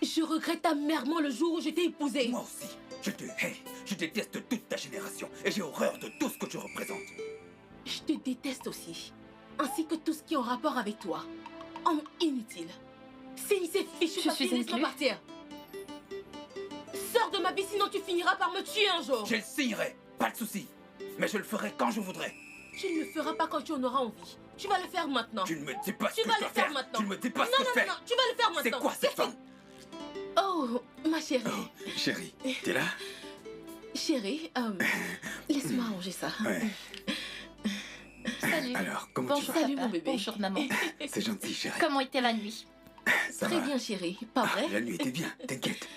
Je regrette amèrement le jour où je t'ai épousée. Moi aussi, je te hais. Je déteste toute ta génération et j'ai horreur de tout ce que tu représentes. Je te déteste aussi, ainsi que tout ce qui est en rapport avec toi. Homme inutile. Signe ces fichus Je papiers, suis laisse-moi inclus. partir. Sors de ma vie, sinon tu finiras par me tuer un jour. Je le signerai, pas de souci. Mais je le ferai quand je voudrais. Tu ne le feras pas quand tu en auras envie. Tu vas le faire maintenant. Tu ne me dis pas ce Tu que vas je dois le faire faire. maintenant. Tu ne me dis pas ce Non, que non, je fais. non, tu vas le faire C'est maintenant. quoi cette femme? Oh, ma chérie. Oh, chérie, t'es là? Chérie, laisse-moi arranger ça. Ouais. Salut. Alors, comment Bonjour, tu vas? Salut, papa. mon bébé. Bonjour, maman. C'est gentil, chérie. Comment était la nuit? Ça Très va? bien, chérie. Pas Ah, vrai? la nuit était bien, t'inquiète.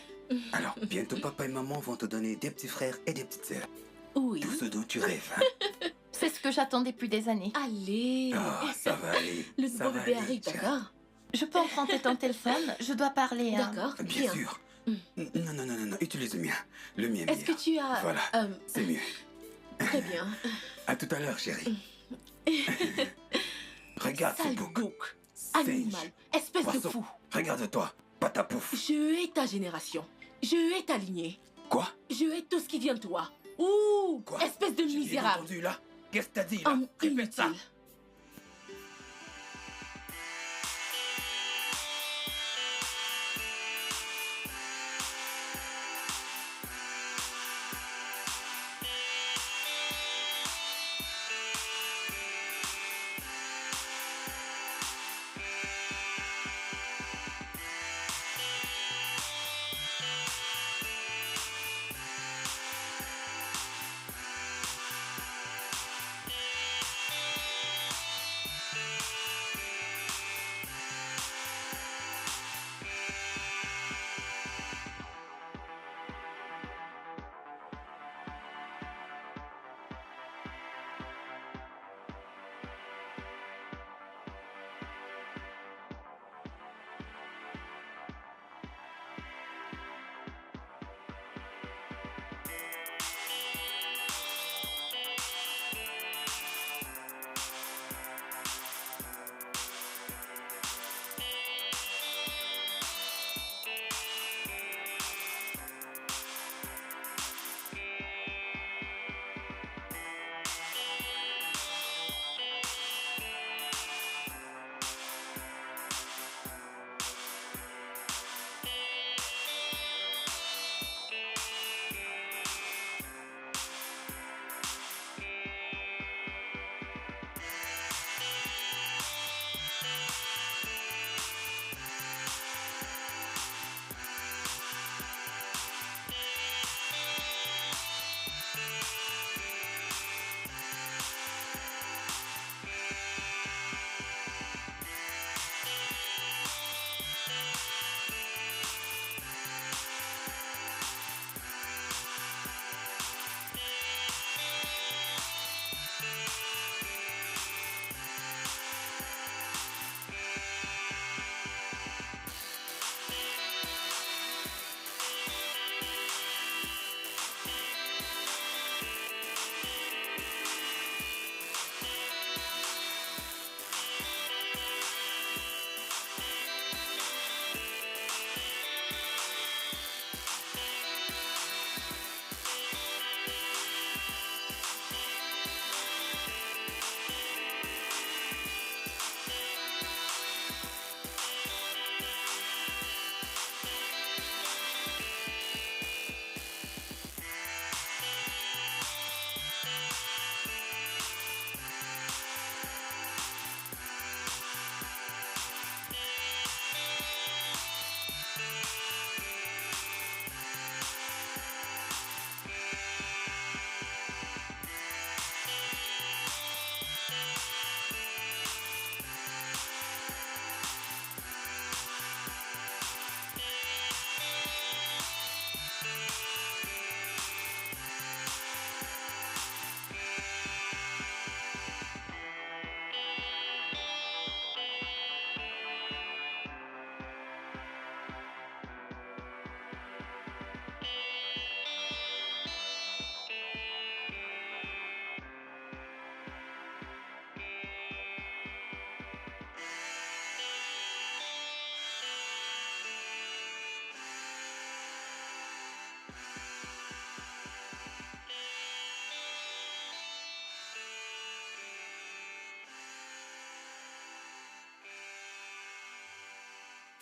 Alors, bientôt papa et maman vont te donner des petits frères et des petites sœurs. Oui. Tout ce dont tu rêves, hein? C'est ce que j'attends depuis des années. Allez. Oh, ça va aller. Le ça nouveau va bébé aller, arrive, chérie. d'accord? Je peux emprunter ton téléphone? Je dois parler. D'accord, Bien sûr. Non, non, non, non, non, utilise le mien. Le mien est Est-ce que meilleur. tu as... Voilà, c'est mieux. Très bien. À tout à l'heure, chérie. Regarde ce Sale bouc. bouc. Singe. Animal. Espèce de Poisson. fou. Regarde-toi, patapouf. Je hais ta génération. Je hais ta lignée. Quoi? Je hais tout ce qui vient de toi. Ouh, Quoi? espèce de J'ai bien misérable. entendu là. Qu'est-ce que t'as dit là? Homme Répète ça. inutile.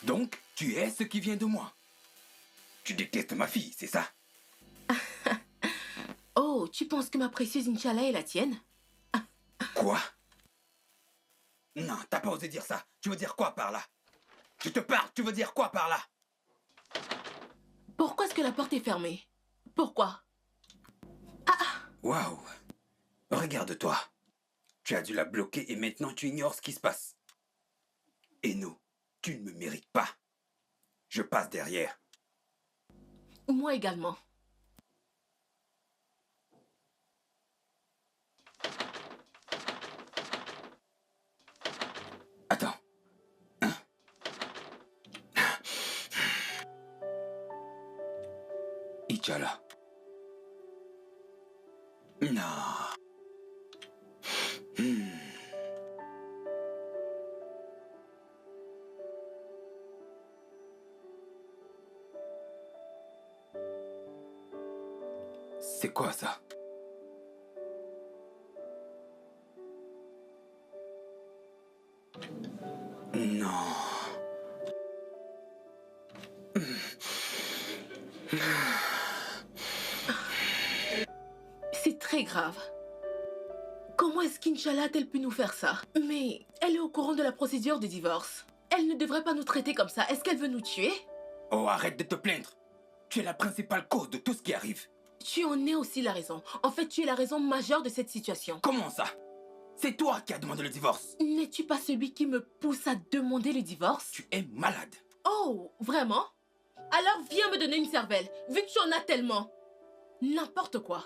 Donc, tu es ce qui vient de moi. Tu détestes ma fille, c'est ça? Oh, tu penses que ma précieuse Inch'Allah est la tienne? Quoi? Non, t'as pas osé dire ça. Tu veux dire quoi par là? Je te parle, tu veux dire quoi par là? Pourquoi est-ce que la porte est fermée? Pourquoi? Waouh! Regarde-toi. Tu as dû la bloquer et maintenant tu ignores ce qui se passe. Et nous, tu ne me mérites pas. Je passe derrière. Moi également. Attends. Hein? Inch'Allah. Non. C'est quoi ça? Non. C'est très grave. Comment est-ce qu'Inch'Allah a-t-elle pu nous faire ça? Mais elle est au courant de la procédure de divorce. Elle ne devrait pas nous traiter comme ça. Est-ce qu'elle veut nous tuer? Oh, arrête de te plaindre. Tu es la principale cause de tout ce qui arrive. Tu en es aussi la raison. En fait, tu es la raison majeure de cette situation. Comment ça? C'est toi qui as demandé le divorce. N'es-tu pas celui qui me pousse à demander le divorce? Tu es malade. Oh, vraiment? Alors viens me donner une cervelle, vu que tu en as tellement. N'importe quoi.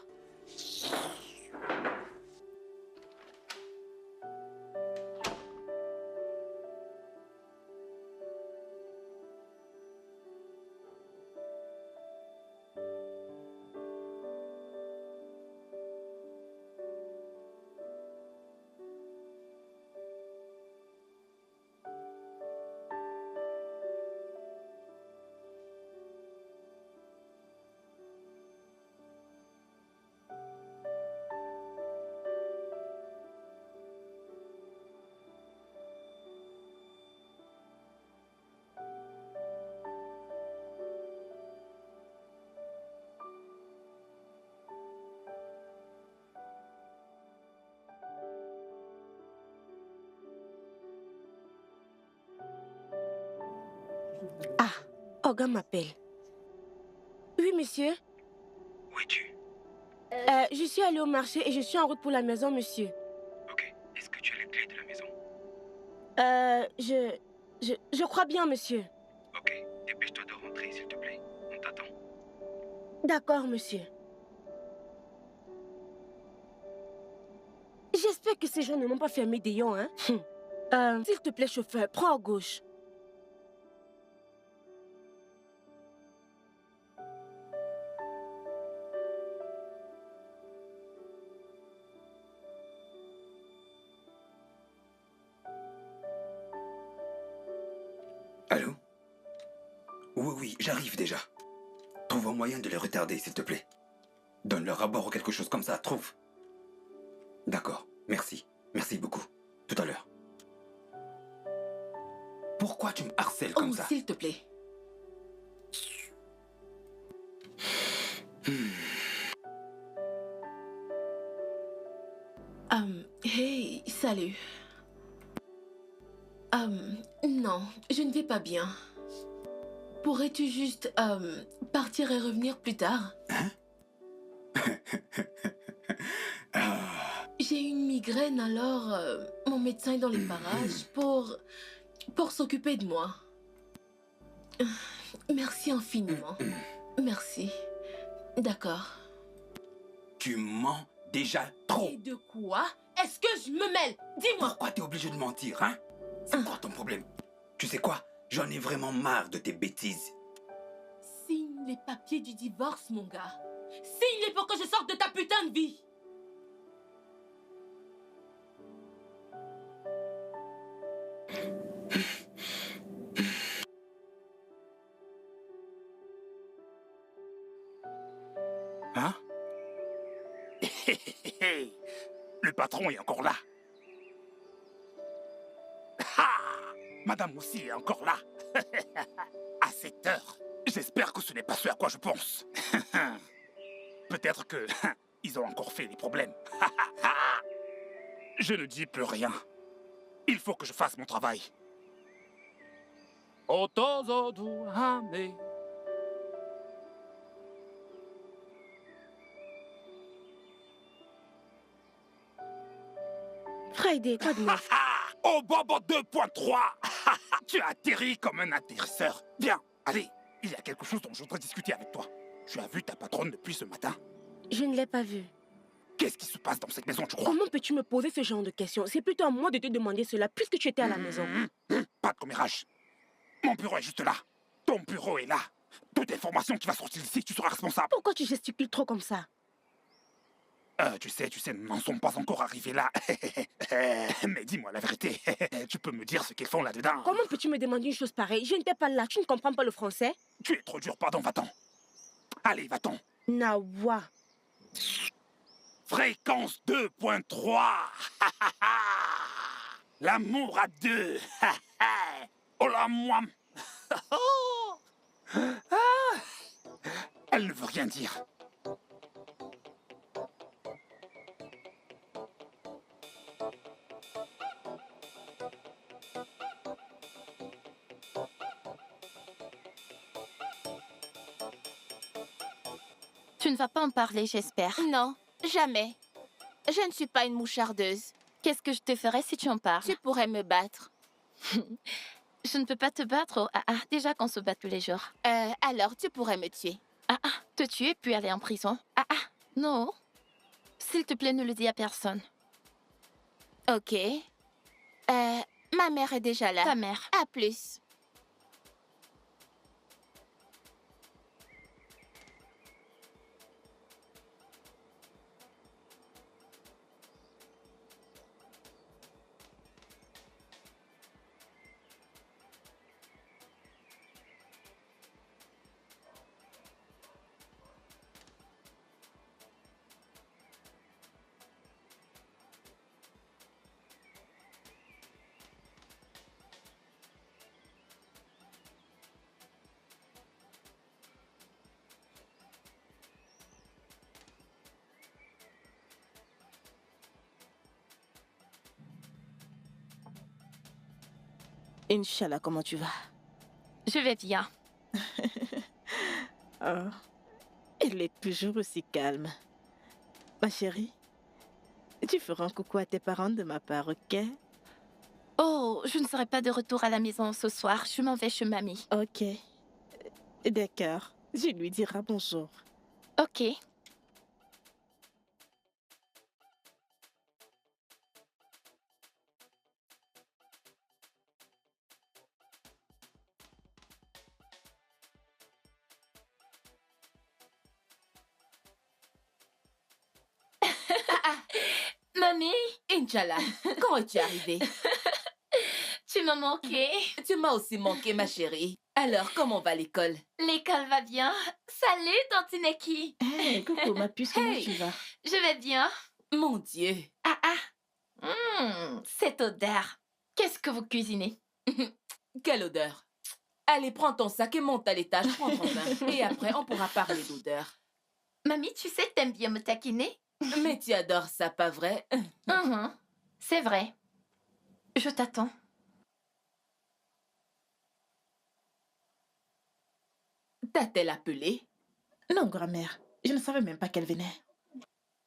Ah, Olga m'appelle. Oui, monsieur. Où es-tu? Je suis allée au marché et je suis en route pour la maison, monsieur. Ok. Est-ce que tu as les clés de la maison? Je crois bien, monsieur. Ok. Dépêche-toi de rentrer, s'il te plaît. On t'attend. D'accord, monsieur. J'espère que ces gens ne m'ont pas fermé des yeux, hein. S'il te plaît, chauffeur, prends à gauche. Allô? Oui, oui, j'arrive déjà. Trouve un moyen de les retarder, s'il te plaît. Donne-leur à bord ou quelque chose comme ça, trouve. D'accord, merci. Merci beaucoup. Tout à l'heure. Pourquoi tu me harcèles comme Oh, ça? s'il te plaît. Hey, salut. Non, je ne vais pas bien. Pourrais-tu juste, partir et revenir plus tard? J'ai une migraine, alors mon médecin est dans les parages pour s'occuper de moi. Merci infiniment. Merci. D'accord. Tu mens déjà trop. Et de quoi est-ce que je me mêle? Dis-moi. Pourquoi t'es obligé de mentir, hein? C'est quoi ton problème? Tu sais quoi? J'en ai vraiment marre de tes bêtises. Signe les papiers du divorce, mon gars. Signe-les pour que je sorte de ta putain de vie. Le patron est encore là. Ah, madame aussi est encore là. À cette heure. J'espère que ce n'est pas ce à quoi je pense. Peut-être que ils ont encore fait les problèmes. Je ne dis plus rien. Il faut que je fasse mon travail. Otozoduhame. Friday, quoi de neuf? Oh, Bobo 2.3. Tu as atterri comme un atterrisseur. Viens, allez, il y a quelque chose dont je voudrais discuter avec toi. Tu as vu ta patronne depuis ce matin? Je ne l'ai pas vu. Qu'est-ce qui se passe dans cette maison, tu crois? Comment peux-tu me poser ce genre de questions? C'est plutôt à moi de te demander cela puisque tu étais à la maison. Pas de commérage. Mon bureau est juste là. Ton bureau est là. Toute information qui va sortir d'ici, tu seras responsable. Pourquoi tu gesticules trop comme ça? Tu sais, nous n'en sommes pas encore arrivés là. Mais dis-moi la vérité. Tu peux me dire ce qu'ils font là-dedans? Comment peux-tu me demander une chose pareille? Je n'étais pas là, tu ne comprends pas le français? Tu es trop dur, pardon, va-t'en. Allez, va-t'en. Nawa. Fréquence 2.3. L'amour à deux. Oh la moi. Elle ne veut rien dire. Tu ne vas pas en parler, j'espère. Non, jamais. Je ne suis pas une mouchardeuse. Qu'est-ce que je te ferais si tu en parles? Tu pourrais me battre. Je ne peux pas te battre. Déjà qu'on se bat tous les jours. Alors tu pourrais me tuer. Te tuer puis aller en prison. Non. S'il te plaît, ne le dis à personne. Ok. Ma mère est déjà là. Ta mère. À plus. Inch'Allah, comment tu vas? Je vais bien. Oh, elle est toujours aussi calme. Ma chérie, tu feras un coucou à tes parents de ma part, ok? Oh, je ne serai pas de retour à la maison ce soir. Je m'en vais chez mamie. Ok. D'accord. Je lui dirai bonjour. Ok. Mamie, Inch'Allah, quand es-tu arrivée? tu m'as manqué. Tu m'as aussi manqué, ma chérie. Alors, comment va l'école? L'école va bien. Salut, Tante Neki. Hey, coucou ma puce, comment Hey. tu vas? Je vais bien. Mon Dieu. Cette odeur. Qu'est-ce que vous cuisinez? Quelle odeur. Allez, prends ton sac et monte à l'étage, prends ton bain. Et après, on pourra parler d'odeur. Mamie, tu sais, t'aimes bien me taquiner? Mais tu adores ça, pas vrai? C'est vrai. Je t'attends. T'a-t-elle appelé? Non, grand-mère, je ne savais même pas qu'elle venait.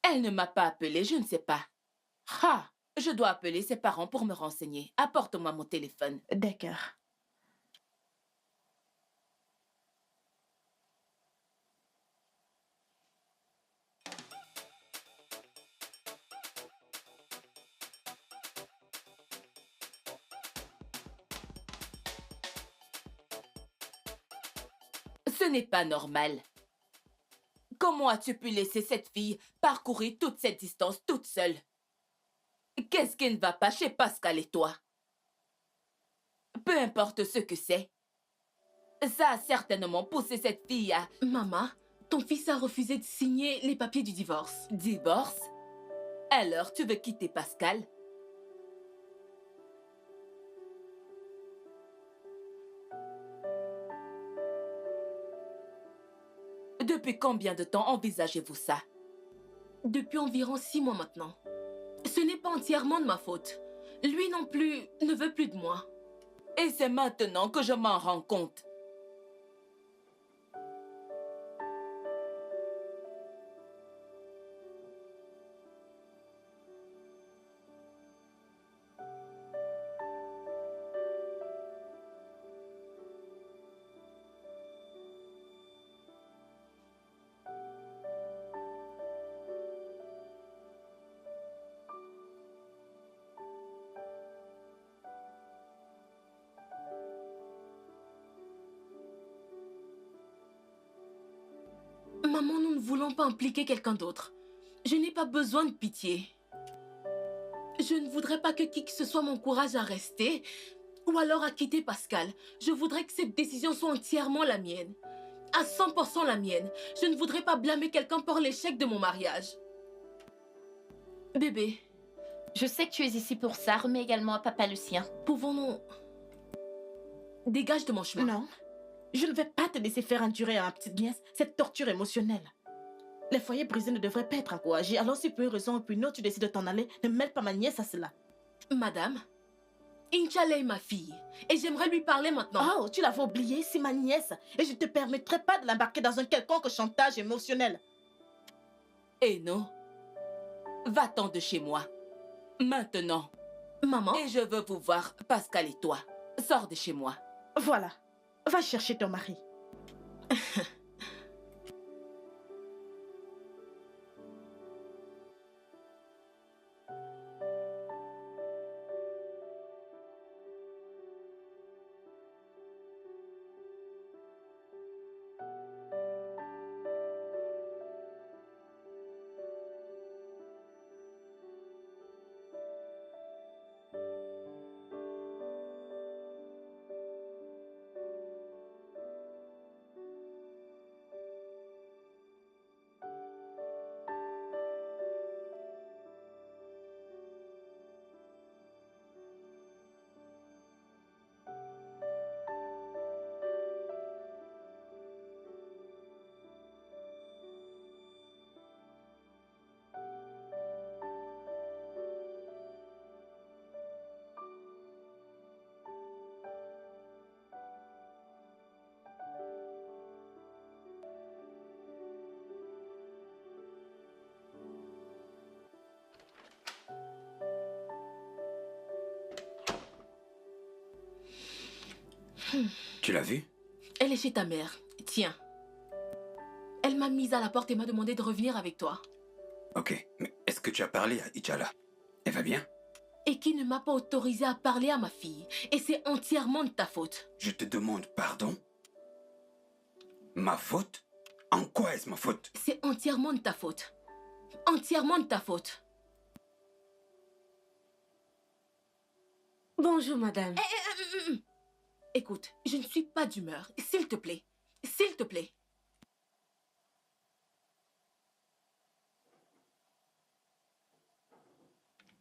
Elle ne m'a pas appelé, je ne sais pas. Ah, je dois appeler ses parents pour me renseigner. Apporte-moi mon téléphone. D'accord. Ce n'est pas normal. Comment as-tu pu laisser cette fille parcourir toute cette distance toute seule? Qu'est-ce qui ne va pas chez Pascal et toi? Peu importe ce que c'est. Ça a certainement poussé cette fille à... Maman, ton fils a refusé de signer les papiers du divorce. Divorce? Alors, tu veux quitter Pascal? Depuis combien de temps envisagez-vous ça? Depuis environ 6 mois maintenant. Ce n'est pas entièrement de ma faute. Lui non plus ne veut plus de moi. Et c'est maintenant que je m'en rends compte. Maman, nous ne voulons pas impliquer quelqu'un d'autre. Je n'ai pas besoin de pitié. Je ne voudrais pas que qui que ce soit m'encourage à rester ou alors à quitter Pascal. Je voudrais que cette décision soit entièrement la mienne. À 100% la mienne. Je ne voudrais pas blâmer quelqu'un pour l'échec de mon mariage. Bébé, Je sais que tu es ici pour ça. Remets également à papa le sien. pouvons-nous... Dégage de mon chemin. Non, je ne vais pas te laisser faire endurer à ma petite nièce cette torture émotionnelle. Les foyers brisés ne devraient pas être encouragés. Alors si pour une raison ou pour une autre tu décides de t'en aller, ne mêle pas ma nièce à cela. Madame, Inch'Allah est ma fille. Et j'aimerais lui parler maintenant. Oh, tu l'avais oublié, c'est ma nièce. Et je ne te permettrai pas de l'embarquer dans un quelconque chantage émotionnel. Et non, va-t'en de chez moi. Maintenant. Maman, Et je veux vous voir, Pascal et toi. Sors de chez moi. Voilà, va chercher ton mari. Tu l'as vu? elle est chez ta mère. Tiens. Elle m'a mise à la porte et m'a demandé de revenir avec toi. Ok, mais est-ce que tu as parlé à Ichala? Elle va bien? Et qui ne m'a pas autorisé à parler à ma fille. Et c'est entièrement de ta faute. Je te demande pardon? Ma faute? En quoi est-ce ma faute? C'est entièrement de ta faute. Entièrement de ta faute. Bonjour, madame. Écoute, je ne suis pas d'humeur. S'il te plaît. S'il te plaît.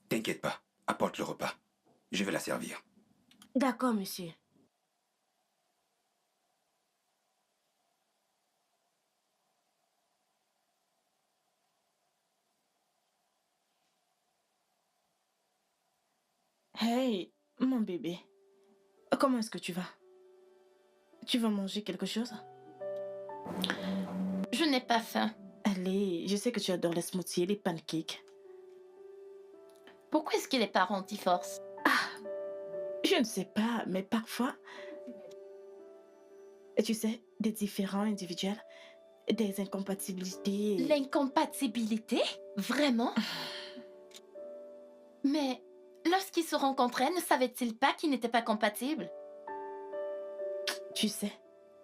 T'inquiète pas, apporte le repas. Je vais la servir. D'accord, monsieur. Hey, mon bébé. Comment est-ce que tu vas? Tu veux manger quelque chose? Je n'ai pas faim. Allez, je sais que tu adores les smoothies et les pancakes. Pourquoi est-ce que les parents divorcent? Je ne sais pas, mais parfois... Et tu sais, des différends individuels, des incompatibilités... L'incompatibilité? Vraiment? Mais lorsqu'ils se rencontraient, ne savaient-ils pas qu'ils n'étaient pas compatibles? Tu sais,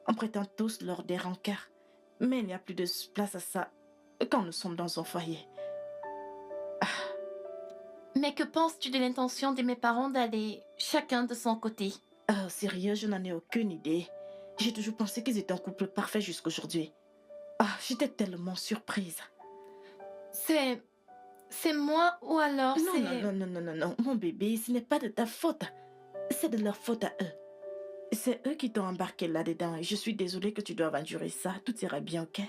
on prétend tous lors des rencarts, mais il n'y a plus de place à ça quand nous sommes dans un foyer. Mais que penses-tu de l'intention de mes parents d'aller chacun de son côté? Oh, sérieux, je n'en ai aucune idée. J'ai toujours pensé qu'ils étaient un couple parfait jusqu'aujourd'hui. Ah, j'étais tellement surprise. C'est C'est moi ou alors Non, c'est... non, non, non, non, non, non, mon bébé, ce n'est pas de ta faute. C'est de leur faute à eux. C'est eux qui t'ont embarqué là-dedans et je suis désolée que tu doives endurer ça. Tout ira bien, ok?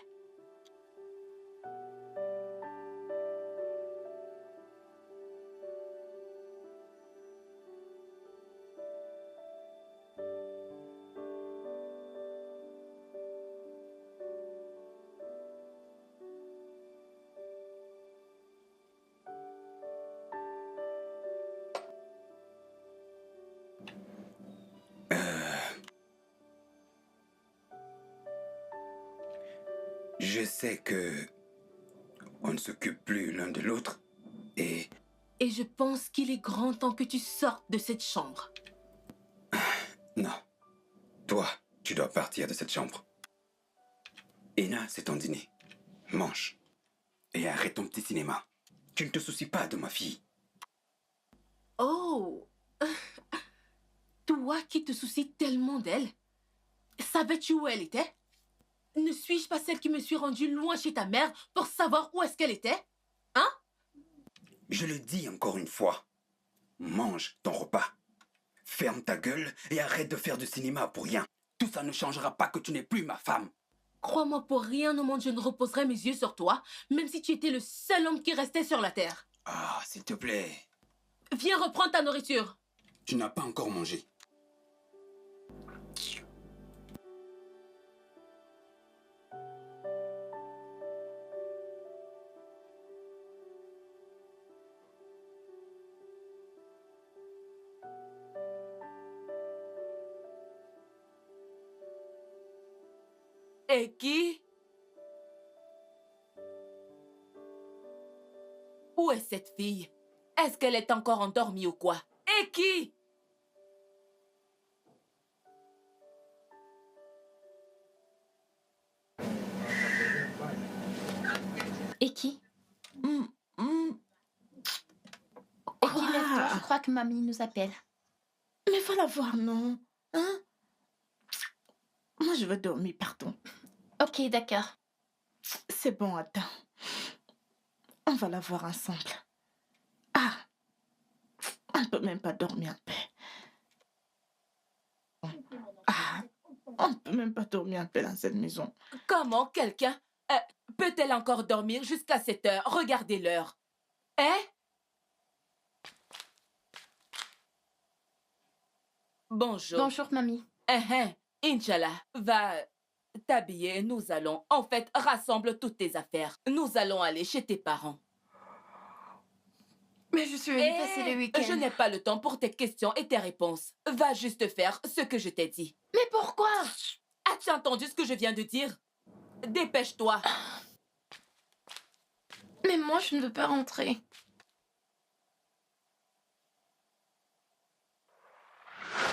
Je sais que on ne s'occupe plus l'un de l'autre et Et je pense qu'il est grand temps que tu sortes de cette chambre. non. Toi, tu dois partir de cette chambre. Ena, c'est ton dîner. Mange. Et arrête ton petit cinéma. Tu ne te soucies pas de ma fille. Oh! Toi qui te soucies tellement d'elle, savais-tu où elle était? Ne suis-je pas celle qui me suis rendue loin chez ta mère pour savoir où est-ce qu'elle était? Hein? Je le dis encore une fois. Mange ton repas. Ferme ta gueule et arrête de faire du cinéma pour rien. Tout ça ne changera pas que tu n'es plus ma femme. Crois-moi, pour rien au monde je ne reposerai mes yeux sur toi, même si tu étais le seul homme qui restait sur la terre. Ah, s'il te plaît. Viens reprendre ta nourriture. Tu n'as pas encore mangé. Et qui? Où est cette fille? Est-ce qu'elle est encore endormie ou quoi? Et qui? Et qui? Hum, hum. Et qui lève-toi? Quoi? Je crois que mamie nous appelle. Mais va la voir, non? Hein? Moi, je veux dormir, pardon. Ok, d'accord. C'est bon, attends. On va la voir ensemble. Ah! On ne peut même pas dormir en paix. Ah! On ne peut même pas dormir en paix dans cette maison. Comment quelqu'un peut-elle encore dormir jusqu'à cette heure? Regardez l'heure. Hein? Bonjour. Bonjour, mamie. Inch'Allah, va t'habiller, nous allons. En fait, rassemble toutes tes affaires. Nous allons aller chez tes parents. Mais je suis venue passer le week-end. Je n'ai pas le temps pour tes questions et tes réponses. Va juste faire ce que je t'ai dit. Mais pourquoi? As-tu entendu ce que je viens de dire? Dépêche-toi. Mais moi, je ne veux pas rentrer.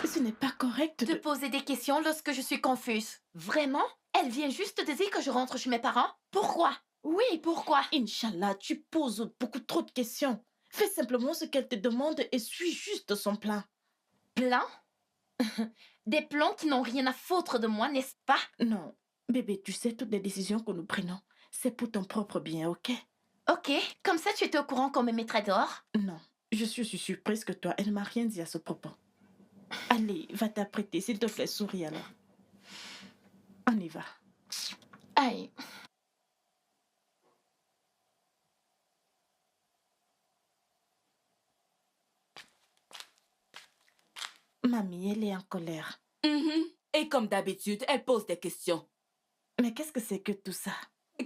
Ce n'est pas correct De de... poser des questions lorsque je suis confuse. Vraiment? Elle vient juste de dire que je rentre chez mes parents? Pourquoi? Oui, pourquoi? Inch'Allah, tu poses beaucoup trop de questions. Fais simplement ce qu'elle te demande et suis juste son plan. Plans? Des plans qui n'ont rien à foutre de moi, n'est-ce pas? Non, bébé, tu sais, toutes les décisions que nous prenons, c'est pour ton propre bien, ok? Ok, comme ça tu étais au courant qu'on me mettrait dehors? Non, je suis aussi surprise que toi. Elle ne m'a rien dit à ce propos. Allez, va t'apprêter. S'il te plaît, souris alors. On y va. Aïe. Mamie, elle est en colère. Et comme d'habitude, elle pose des questions. Mais qu'est-ce que c'est que tout ça?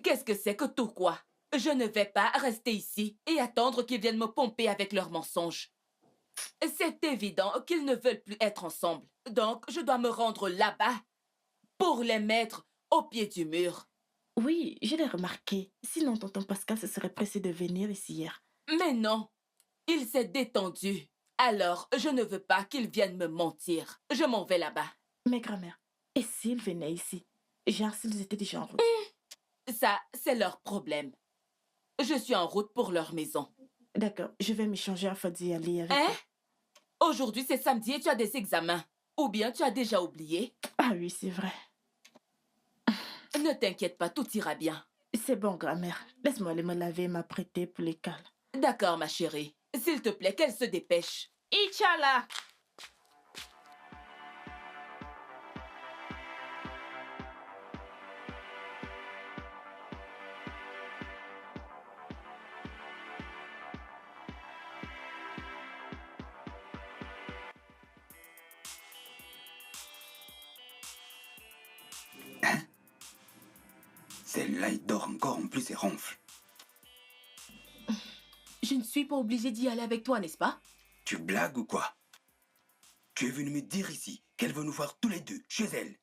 Qu'est-ce que c'est que tout quoi? Je ne vais pas rester ici et attendre qu'ils viennent me pomper avec leurs mensonges. C'est évident qu'ils ne veulent plus être ensemble. Donc, je dois me rendre là-bas pour les mettre au pied du mur. Oui, je l'ai remarqué. Sinon, tonton Pascal se serait pressé de venir ici hier. Mais non, il s'est détendu. Alors, je ne veux pas qu'ils viennent me mentir. Je m'en vais là-bas. Mais grand-mère, et s'ils venaient ici? Genre s'ils étaient déjà en route. Ça, c'est leur problème. Je suis en route pour leur maison. D'accord, je vais m'échanger afin d'y aller avec Hein? eux. Aujourd'hui, c'est samedi et tu as des examens. Ou bien tu as déjà oublié. Ah oui, c'est vrai. Ne t'inquiète pas, tout ira bien. C'est bon, grand-mère. Laisse-moi aller me laver et m'apprêter pour l'école. D'accord, ma chérie. S'il te plaît, qu'elle se dépêche. Inch'Allah. Celle-là, il dort encore, en plus, et ronfle. Je ne suis pas obligée d'y aller avec toi, n'est-ce pas? Tu blagues ou quoi? Tu es venu me dire ici qu'elle veut nous voir tous les deux, chez elle.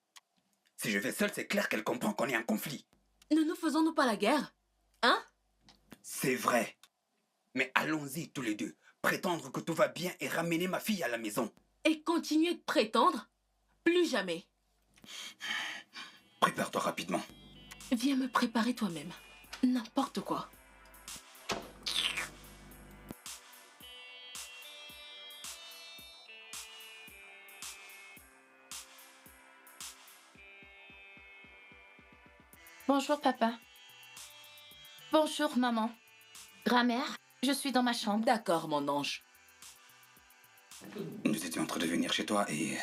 Si je vais seul, c'est clair qu'elle comprend qu'on est en conflit. Ne nous faisons-nous pas la guerre? Hein? C'est vrai. Mais allons-y tous les deux. Prétendre que tout va bien et ramener ma fille à la maison. Et continuer de prétendre? Plus jamais. Prépare-toi rapidement. Viens me préparer toi-même. N'importe quoi. Bonjour, papa. Bonjour, maman. Grand-mère, je suis dans ma chambre. D'accord, mon ange. Nous étions en train de venir chez toi et...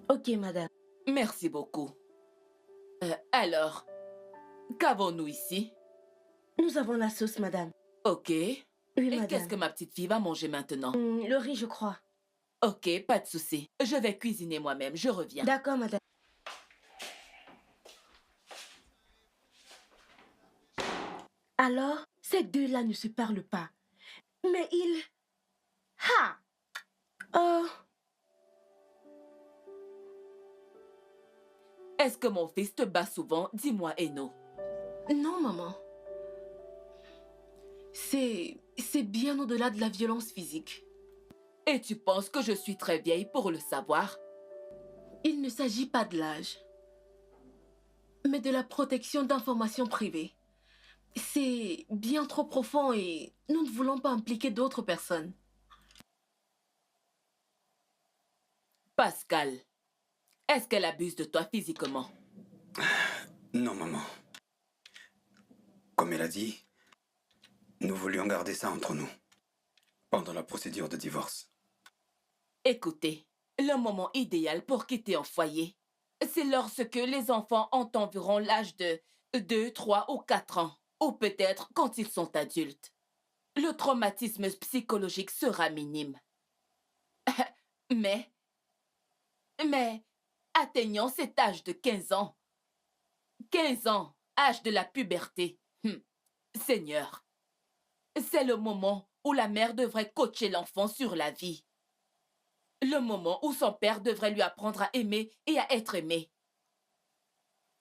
Ok, madame. Merci beaucoup. Alors, qu'avons-nous ici? Nous avons la sauce, madame. Ok. Oui, Et madame. qu'est-ce que ma petite fille va manger maintenant? Le riz, je crois. Ok, pas de souci. Je vais cuisiner moi-même, je reviens. D'accord, madame. Alors, ces deux-là ne se parlent pas. Mais ils... Ha! Oh, Est-ce que mon fils te bat souvent? Dis-moi, Eno. Non, maman. C'est bien au-delà de la violence physique. Et tu penses que je suis très vieille pour le savoir? Il ne s'agit pas de l'âge, mais de la protection d'informations privées. C'est bien trop profond et nous ne voulons pas impliquer d'autres personnes. Pascal, est-ce qu'elle abuse de toi physiquement? Non, maman. Comme elle a dit, nous voulions garder ça entre nous. Pendant la procédure de divorce. Écoutez, le moment idéal pour quitter un foyer, c'est lorsque les enfants ont environ l'âge de 2, 3 ou 4 ans, ou peut-être quand ils sont adultes. Le traumatisme psychologique sera minime. Mais, atteignant cet âge de 15 ans, 15 ans, âge de la puberté, Seigneur, c'est le moment où la mère devrait coacher l'enfant sur la vie. Le moment où son père devrait lui apprendre à aimer et à être aimé.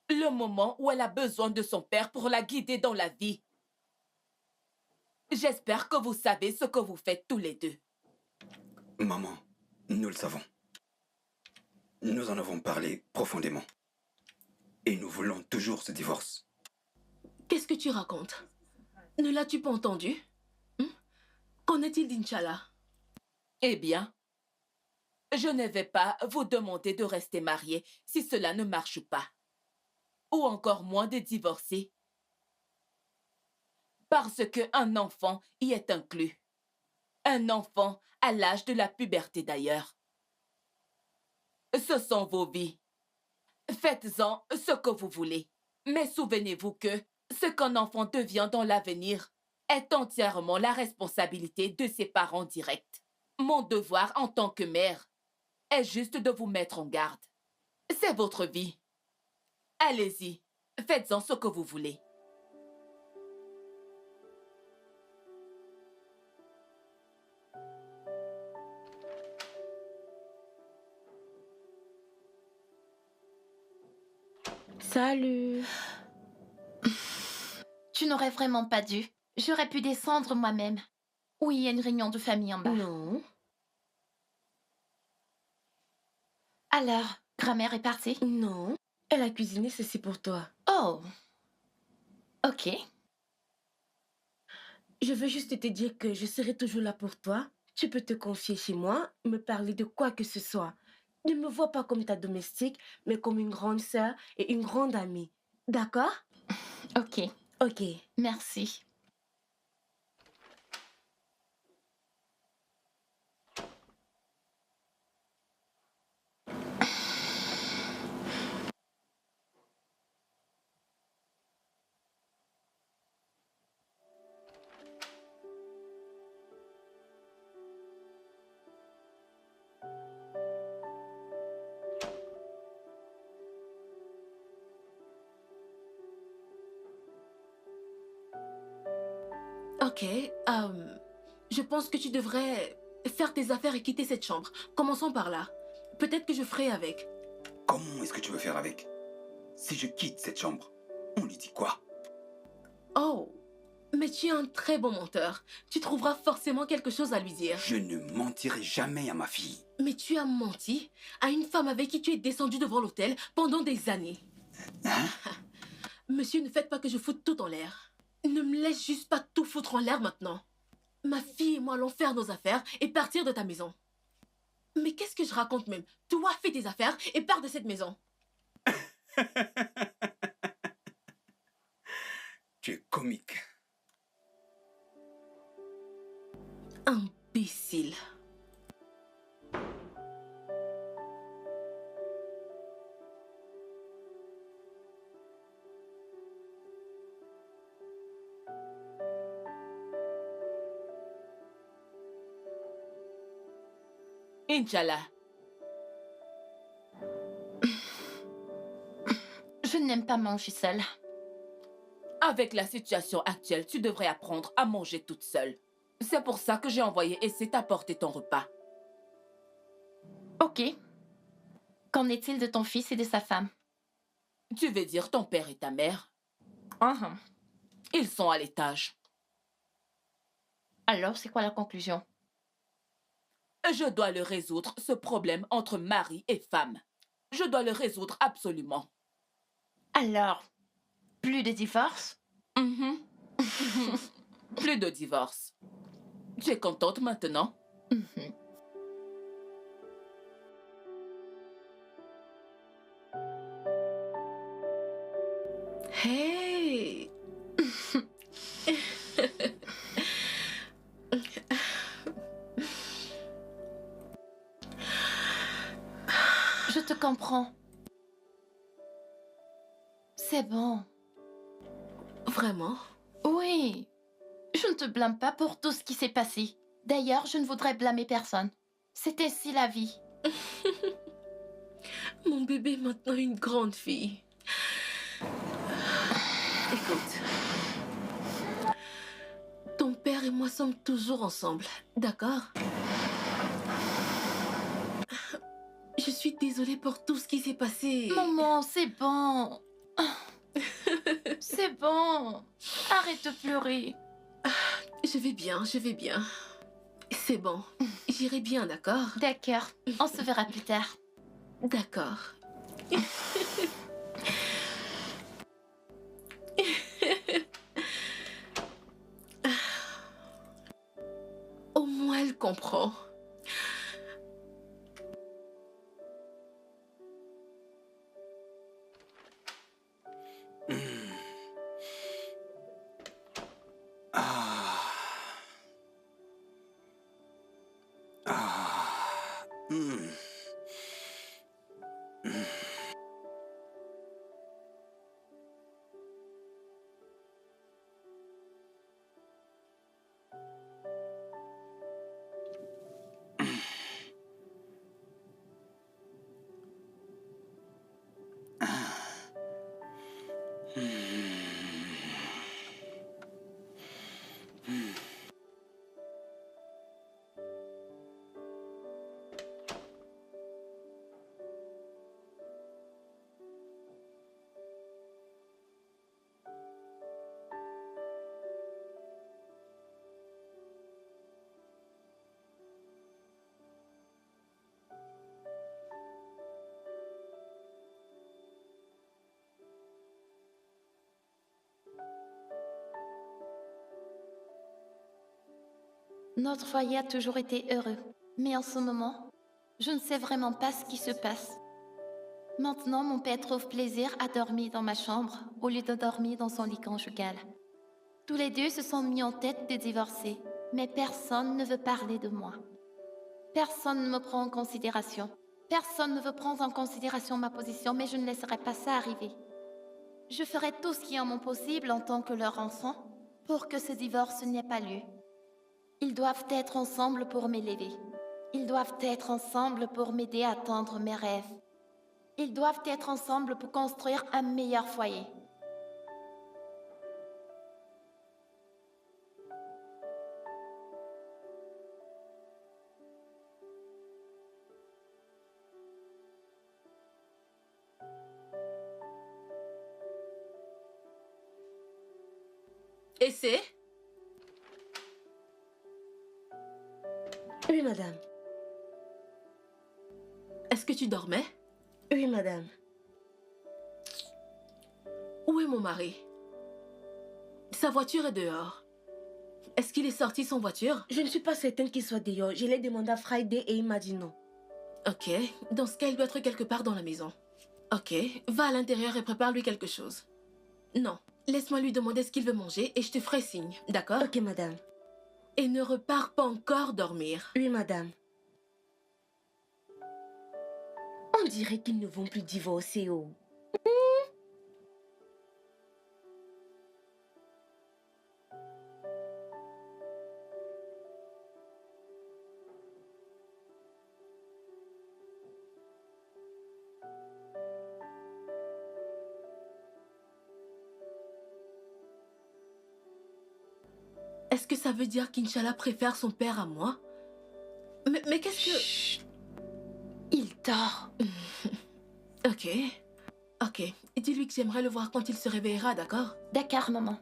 Le moment où elle a besoin de son père pour la guider dans la vie. J'espère que vous savez ce que vous faites tous les deux. Maman, nous le savons. Nous en avons parlé profondément. Et nous voulons toujours ce divorce. Qu'est-ce que tu racontes? Ne l'as-tu pas entendu? Qu'en est-il d'Inch'Allah? Eh bien, je ne vais pas vous demander de rester marié si cela ne marche pas. Ou encore moins de divorcer. Parce qu'un enfant y est inclus. Un enfant à l'âge de la puberté d'ailleurs. Ce sont vos vies. Faites-en ce que vous voulez. Mais souvenez-vous que ce qu'un enfant devient dans l'avenir est entièrement la responsabilité de ses parents directs. Mon devoir en tant que mère est juste de vous mettre en garde. C'est votre vie. Allez-y, faites-en ce que vous voulez. Salut. Tu n'aurais vraiment pas dû. J'aurais pu descendre moi-même. Oui, il y a une réunion de famille en bas. Non. Alors, grand-mère est partie? Non. Elle a cuisiné ceci pour toi. Oh. Ok. Je veux juste te dire que je serai toujours là pour toi. Tu peux te confier chez moi, me parler de quoi que ce soit. Ne me vois pas comme ta domestique, mais comme une grande sœur et une grande amie. D'accord? Ok. Ok. Merci. Ok, je pense que tu devrais faire tes affaires et quitter cette chambre. Commençons par là. Peut-être que je ferai avec. Comment est-ce que tu veux faire avec? Si je quitte cette chambre, on lui dit quoi? Oh, mais tu es un très bon menteur. Tu trouveras forcément quelque chose à lui dire. Je ne mentirai jamais à ma fille. Mais tu as menti à une femme avec qui tu es descendu devant l'hôtel pendant des années. Hein? Monsieur, ne faites pas que je foute tout en l'air. Ne me laisse juste pas tout foutre en l'air maintenant. Ma fille et moi allons faire nos affaires et partir de ta maison. Mais qu'est-ce que je raconte même? Toi, fais tes affaires et pars de cette maison. Tu es comique. Imbécile. Inch'Allah. Je n'aime pas manger seule. Avec la situation actuelle, tu devrais apprendre à manger toute seule. C'est pour ça que j'ai envoyé Essay t'apporter ton repas. Ok. Qu'en est-il de ton fils et de sa femme? Tu veux dire ton père et ta mère? Uh-huh. Ils sont à l'étage. Alors, c'est quoi la conclusion? Je dois le résoudre, ce problème entre mari et femme. Je dois le résoudre absolument. Alors, plus de divorce? Mhm. Plus de divorce. Tu es contente maintenant? Mhm. Hey! Je te comprends. C'est bon. Vraiment? Oui. Je ne te blâme pas pour tout ce qui s'est passé. D'ailleurs, je ne voudrais blâmer personne. C'est ainsi la vie. Mon bébé est maintenant une grande fille. Écoute. Ton père et moi sommes toujours ensemble, d'accord? Je suis désolée pour tout ce qui s'est passé. Maman, c'est bon. C'est bon. Arrête de pleurer. Je vais bien, je vais bien. C'est bon. J'irai bien, d'accord? D'accord. On se verra plus tard. D'accord. comprends. Ah. Ah. Hmm. Notre foyer a toujours été heureux. Mais en ce moment, je ne sais vraiment pas ce qui se passe. Maintenant, mon père trouve plaisir à dormir dans ma chambre au lieu de dormir dans son lit conjugal. Tous les deux se sont mis en tête de divorcer, mais personne ne veut parler de moi. Personne ne me prend en considération. Personne ne veut prendre en considération ma position, mais je ne laisserai pas ça arriver. Je ferai tout ce qui est en mon possible en tant que leur enfant pour que ce divorce n'ait pas lieu. Ils doivent être ensemble pour m'élever. Ils doivent être ensemble pour m'aider à atteindre mes rêves. Ils doivent être ensemble pour construire un meilleur foyer. Et c'est? Oui, madame. Est-ce que tu dormais? Oui, madame. Où est mon mari? Sa voiture est dehors. Est-ce qu'il est sorti sans voiture? Je ne suis pas certaine qu'il soit dehors. Je l'ai demandé à Friday et il m'a dit non. Ok, dans ce cas, il doit être quelque part dans la maison. Ok, va à l'intérieur et prépare-lui quelque chose. Non, laisse-moi lui demander ce qu'il veut manger et je te ferai signe, d'accord? Ok, madame. Et ne repars pas encore dormir. Oui, madame. On dirait qu'ils ne vont plus divorcer, oh. Est-ce que ça veut dire qu'Inch'Allah préfère son père à moi? Mais qu'est-ce que... Chut. Il dort. Ok. Ok. Dis-lui que j'aimerais le voir quand il se réveillera, d'accord? D'accord, maman.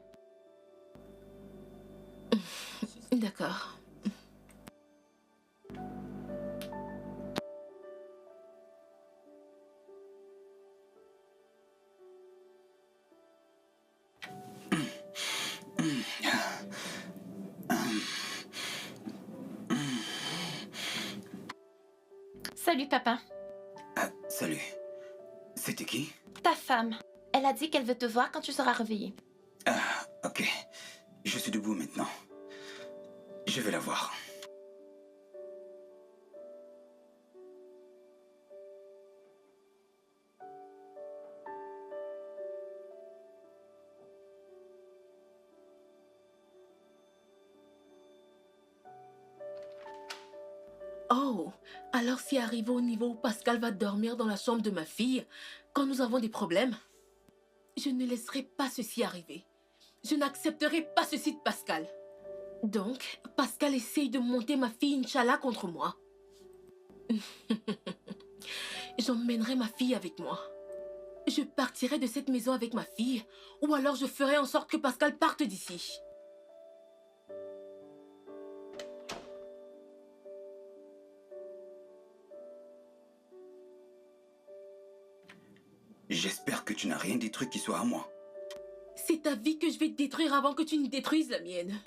D'accord. Salut, papa. Ah, salut. C'était qui? Ta femme. Elle a dit qu'elle veut te voir quand tu seras réveillé. Ah, ok. Je suis debout maintenant. Je vais la voir. Oh, alors si arrivé au niveau où Pascal va dormir dans la chambre de ma fille, quand nous avons des problèmes, je ne laisserai pas ceci arriver. Je n'accepterai pas ceci de Pascal. Donc, Pascal essaye de monter ma fille Inch'Allah contre moi. J'emmènerai ma fille avec moi. Je partirai de cette maison avec ma fille, ou alors je ferai en sorte que Pascal parte d'ici. J'espère que tu n'as rien détruit qui soit à moi. C'est ta vie que je vais détruire avant que tu ne détruises la mienne.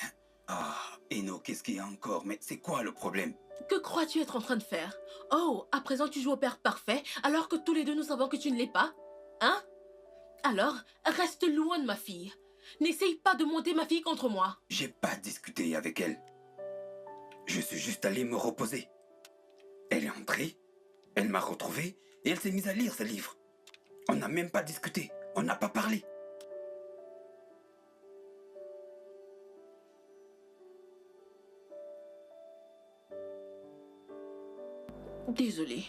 Ah, Eno, qu'est-ce qu'il y a encore? Mais c'est quoi le problème? Que crois-tu être en train de faire? Oh, à présent tu joues au père parfait, alors que tous les deux nous savons que tu ne l'es pas? Hein? Alors, reste loin de ma fille. N'essaye pas de monter ma fille contre moi. J'ai pas discuté avec elle. Je suis juste allé me reposer. Elle est entrée, elle m'a retrouvé et elle s'est mise à lire ce livre. On n'a même pas discuté, on n'a pas parlé. Désolée.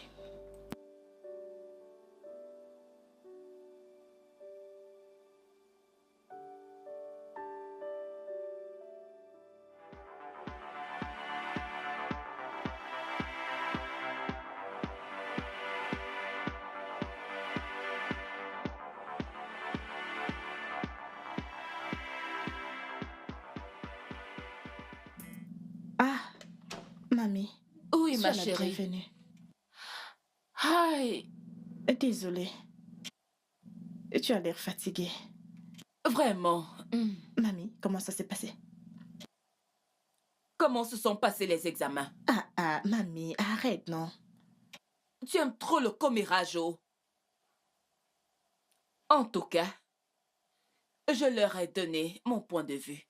Ah, mamie, Oui, ma sois la chérie. bienvenue. Aïe, Désolée. Tu as l'air fatiguée. vraiment. Mamie, comment ça s'est passé? Comment se sont passés les examens? Ah, mamie, arrête, non. Tu aimes trop le commérage, oh. En tout cas, je leur ai donné mon point de vue.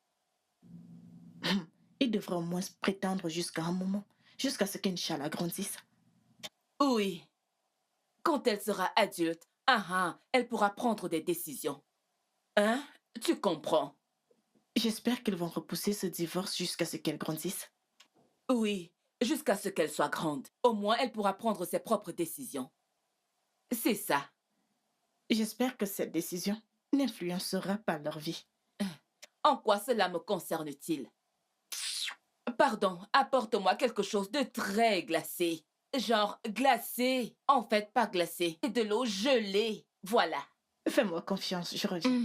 Il devrait au moins prétendre jusqu'à un moment, jusqu'à ce qu'Inch'Allah grandisse. Oui. Quand elle sera adulte, elle pourra prendre des décisions. Hein? Tu comprends? J'espère qu'ils vont repousser ce divorce jusqu'à ce qu'elle grandisse. Oui, jusqu'à ce qu'elle soit grande. Au moins, elle pourra prendre ses propres décisions. C'est ça. J'espère que cette décision n'influencera pas leur vie. En quoi cela me concerne-t-il? Pardon, apporte-moi quelque chose de très glacé. Genre glacé. En fait, pas glacé. C'est de l'eau gelée. Voilà. Fais-moi confiance, je reviens.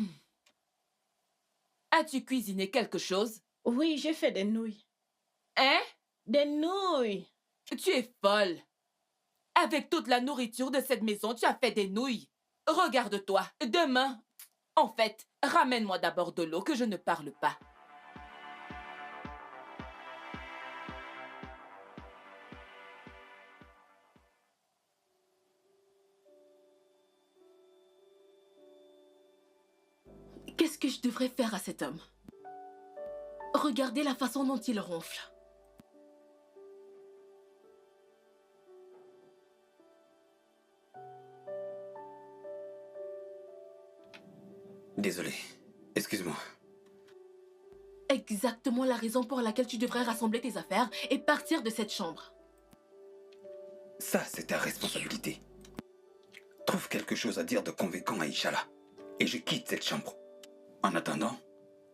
As-tu cuisiné quelque chose? Oui, j'ai fait des nouilles. Hein? Des nouilles! Tu es folle. Avec toute la nourriture de cette maison, tu as fait des nouilles. Regarde-toi. Demain. En fait, ramène-moi d'abord de l'eau que je ne parle pas. Qu'est-ce que je devrais faire à cet homme? Regardez la façon dont il ronfle. Désolé, excuse-moi. Exactement la raison pour laquelle tu devrais rassembler tes affaires et partir de cette chambre. Ça, c'est ta responsabilité. Trouve quelque chose à dire de convaincant à Inch'Allah. Et je quitte cette chambre. En attendant,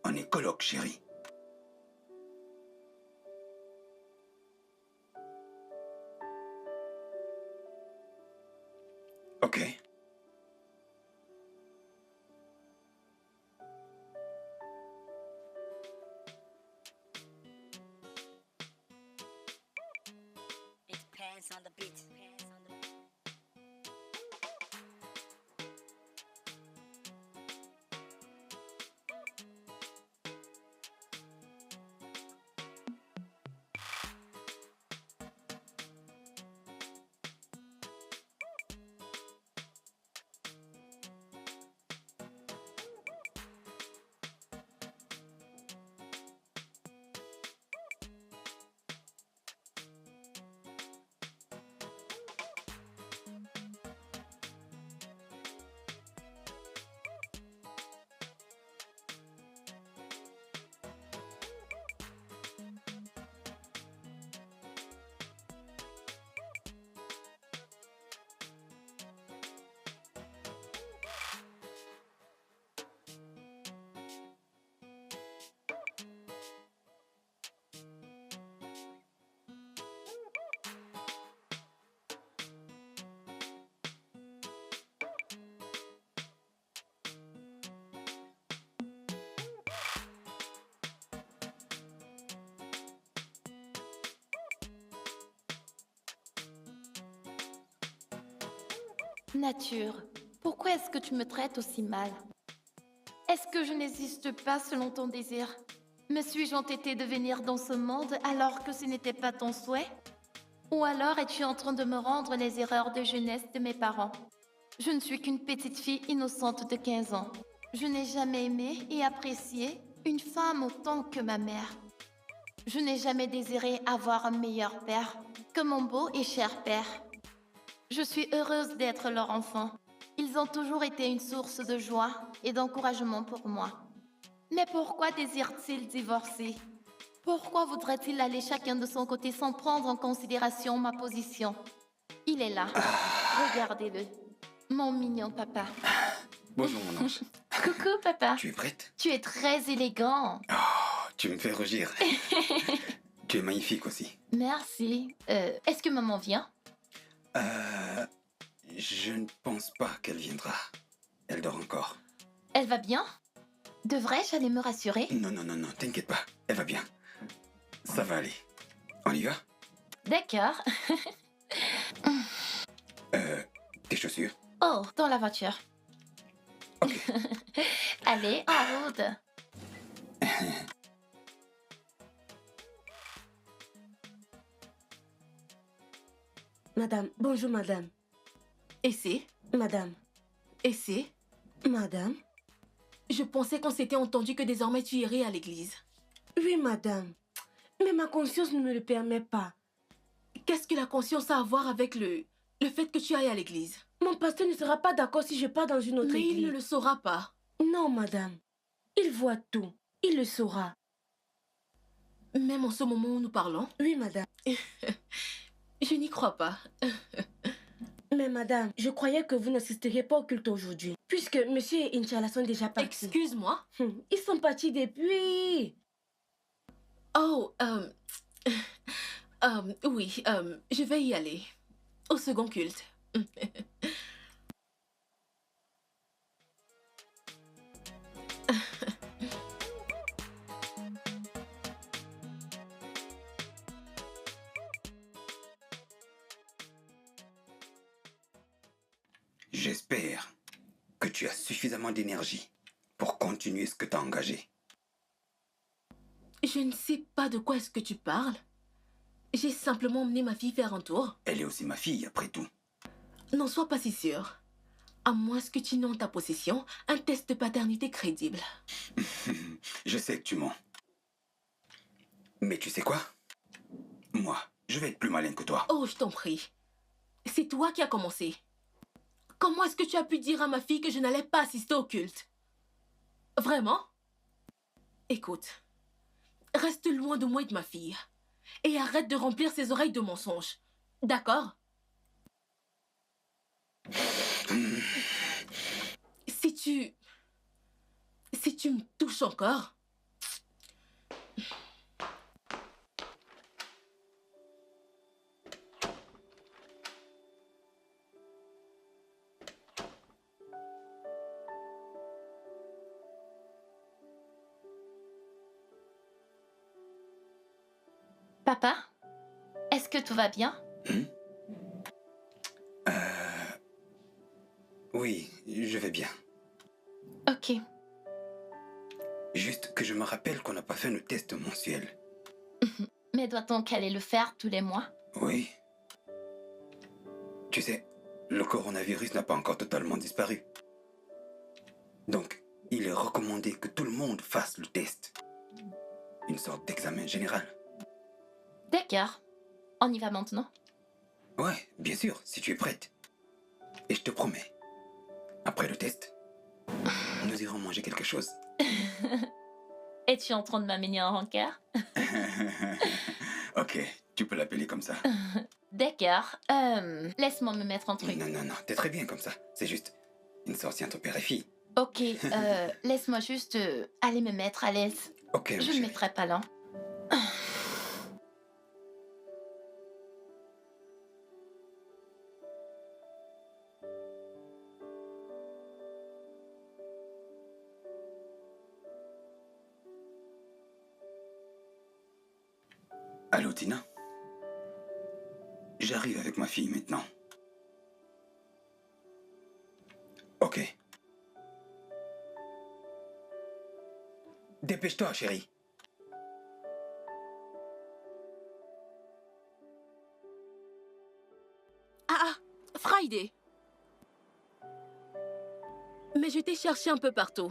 on est coloc, chérie. Ok. It depends on the beat. Nature, pourquoi est-ce que tu me traites aussi mal? Est-ce que je n'existe pas selon ton désir? Me suis-je entêtée de venir dans ce monde alors que ce n'était pas ton souhait? Ou alors es-tu en train de me rendre les erreurs de jeunesse de mes parents? Je ne suis qu'une petite fille innocente de 15 ans. Je n'ai jamais aimé et apprécié une femme autant que ma mère. Je n'ai jamais désiré avoir un meilleur père que mon beau et cher père. Je suis heureuse d'être leur enfant. Ils ont toujours été une source de joie et d'encouragement pour moi. Mais pourquoi désirent-ils divorcer? Pourquoi voudraient-ils aller chacun de son côté sans prendre en considération ma position? Il est là. Regardez-le. Mon mignon papa. Bonjour, mon ange. Coucou papa. Tu es prête? Tu es très élégant. Oh, tu me fais rougir. Tu es magnifique aussi. Merci. Est-ce que maman vient? Je ne pense pas qu'elle viendra. Elle dort encore. Elle va bien? Devrais-je aller me rassurer? Non, non, non, non, t'inquiète pas. Elle va bien. Ça va aller. On y va? D'accord. Tes chaussures? Oh, dans la voiture. Ok. Allez, en route. Madame, bonjour madame. Et c'est? Madame, Et c'est? madame. Je pensais qu'on s'était entendu que désormais tu irais à l'église. Oui madame. Mais ma conscience ne me le permet pas. Qu'est-ce que la conscience a à voir avec le fait que tu ailles à l'église? Mon pasteur ne sera pas d'accord si je pars dans une autre Mais église. il ne le saura pas. Non madame. Il voit tout. Il le saura. Même en ce moment où nous parlons, Oui madame. je n'y crois pas. Mais madame, je croyais que vous n'assisteriez pas au culte aujourd'hui. Puisque monsieur et Inch'Allah sont déjà partis. Excuse-moi. Ils sont partis depuis. Oh, oui, je vais y aller. Au second culte. J'espère que tu as suffisamment d'énergie pour continuer ce que tu as engagé. Je ne sais pas de quoi est-ce que tu parles. J'ai simplement emmené ma fille faire un tour. Elle est aussi ma fille, après tout. N'en sois pas si sûr. À moins que tu n'aies en ta possession un test de paternité crédible. Je sais que tu mens. Mais tu sais quoi? Moi, je vais être plus malin que toi. Oh, je t'en prie. C'est toi qui as commencé. Comment est-ce que tu as pu dire à ma fille que je n'allais pas assister au culte? Vraiment? Écoute, reste loin de moi et de ma fille. Et arrête de remplir ses oreilles de mensonges. D'accord? Si tu me touches encore... Papa, est-ce que tout va bien? Oui, je vais bien. Ok. Juste que je me rappelle qu'on n'a pas fait nos tests mensuels. Mais doit-on qu'aller le faire tous les mois? Oui. Tu sais, le coronavirus n'a pas encore totalement disparu. Donc, il est recommandé que tout le monde fasse le test. Une sorte d'examen général. D'accord. On y va maintenant? Ouais, bien sûr, si tu es prête. Et je te promets, après le test, nous irons manger quelque chose. Es-tu en train de m'amener en rencard? Ok, tu peux l'appeler comme ça. D'accord. Laisse-moi me mettre un truc. Non, non, non, t'es très bien comme ça. C'est juste une sortie entre père et fille. Ok, laisse-moi juste aller me mettre à l'aise. Ok, ma Je ne chérie. mettrai pas là. Allô, Tina? J'arrive avec ma fille maintenant. Ok. Dépêche-toi, chérie. idée. Mais je t'ai cherché un peu partout.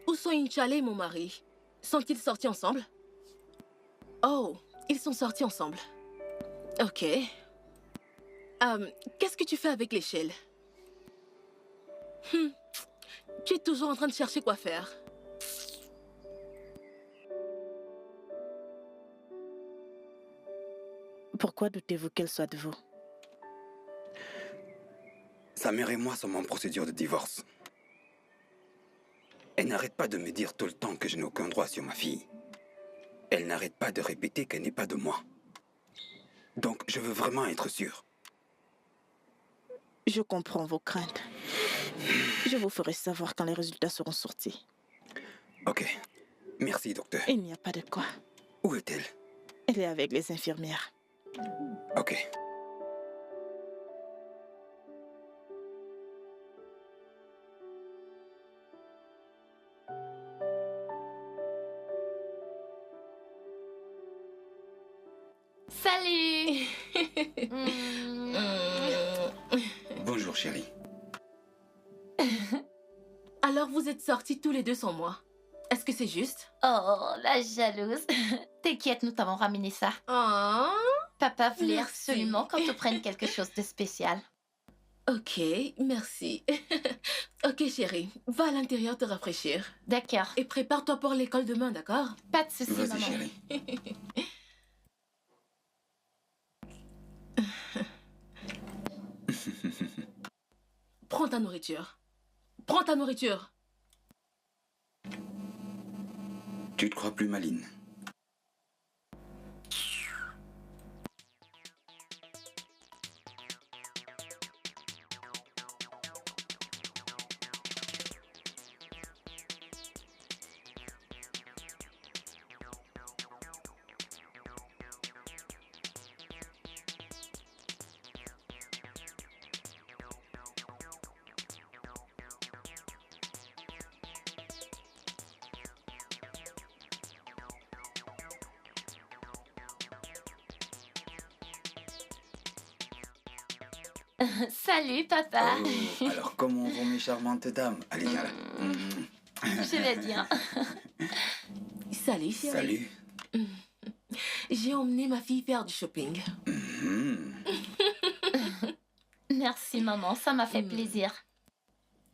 Où sont Inch'Allah et mon mari? Sont-ils sortis ensemble? Oh, ils sont sortis ensemble. Ok. Qu'est-ce que tu fais avec l'échelle? Tu es toujours en train de chercher quoi faire. Pourquoi doutez-vous qu'elle soit de vous? Sa mère et moi sommes en procédure de divorce. Elle n'arrête pas de me dire tout le temps que je n'ai aucun droit sur ma fille. Elle n'arrête pas de répéter qu'elle n'est pas de moi. Donc, je veux vraiment être sûr. Je comprends vos craintes. Je vous ferai savoir quand les résultats seront sortis. Ok. Merci, docteur. Il n'y a pas de quoi. Où est-elle? Elle est avec les infirmières. Ok. Salut. Bonjour, chérie. Alors vous êtes sortis tous les deux sans moi. Est-ce que c'est juste? Oh, la jalouse. T'inquiète, nous t'avons ramené ça. Oh. Papa voulait Merci. absolument qu'on te prenne quelque chose de spécial. Ok, merci. Ok chérie, va à l'intérieur te rafraîchir. D'accord. Et prépare-toi pour l'école demain, d'accord? Pas de soucis, Vas-y, maman. chérie. Prends ta nourriture. Prends ta nourriture. Tu te crois plus maline? Salut, papa. Oh, alors comment vont mes charmantes dames? Allez, viens là. Je vais bien. Salut chérie. Salut. J'ai emmené ma fille faire du shopping. Merci, maman. Ça m'a fait plaisir.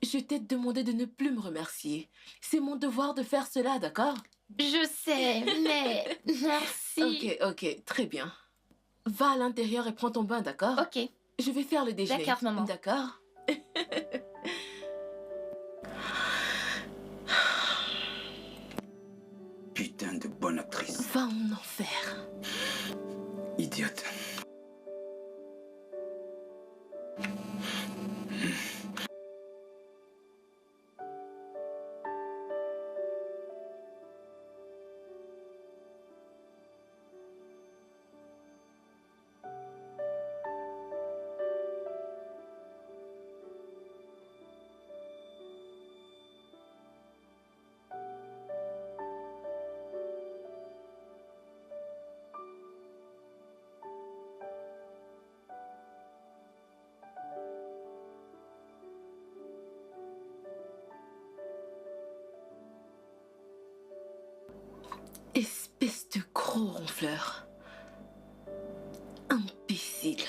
Je t'ai demandé de ne plus me remercier. C'est mon devoir de faire cela, d'accord? Je sais, mais merci. Ok, très bien. Va à l'intérieur et prends ton bain, d'accord? Ok. Je vais faire le déjeuner. D'accord, maman. D'accord? Putain de bonne actrice. Va en enfer. Idiote. Espèce de gros ronfleur. Imbécile.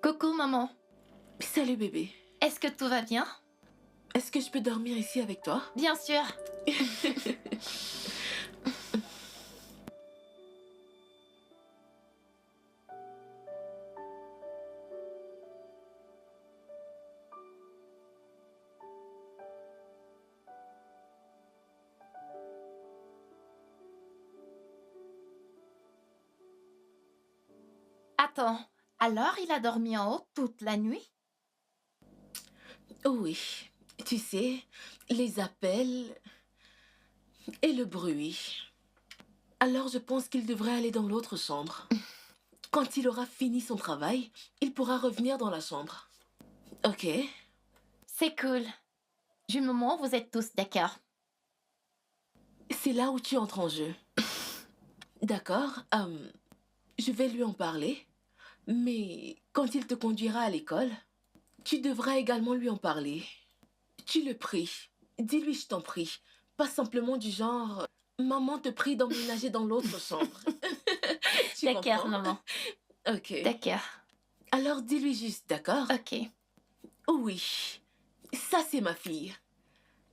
Coucou, maman. Salut bébé. Est-ce que tout va bien? Est-ce que je peux dormir ici avec toi? Bien sûr. Attends, alors il a dormi en haut toute la nuit? Oui, tu sais, les appels et le bruit. Alors je pense qu'il devrait aller dans l'autre chambre. Quand il aura fini son travail, il pourra revenir dans la chambre. Ok? C'est cool. Du moment où vous êtes tous d'accord. C'est là où tu entres en jeu. D'accord, je vais lui en parler. Mais quand il te conduira à l'école, tu devras également lui en parler. Tu le pries. Dis-lui, je t'en prie. Pas simplement du genre, maman te prie d'emménager dans l'autre chambre. Tu D'accord, comprends? maman. Ok. D'accord. Alors dis-lui juste, d'accord? Ok. Oui. Ça, c'est ma fille.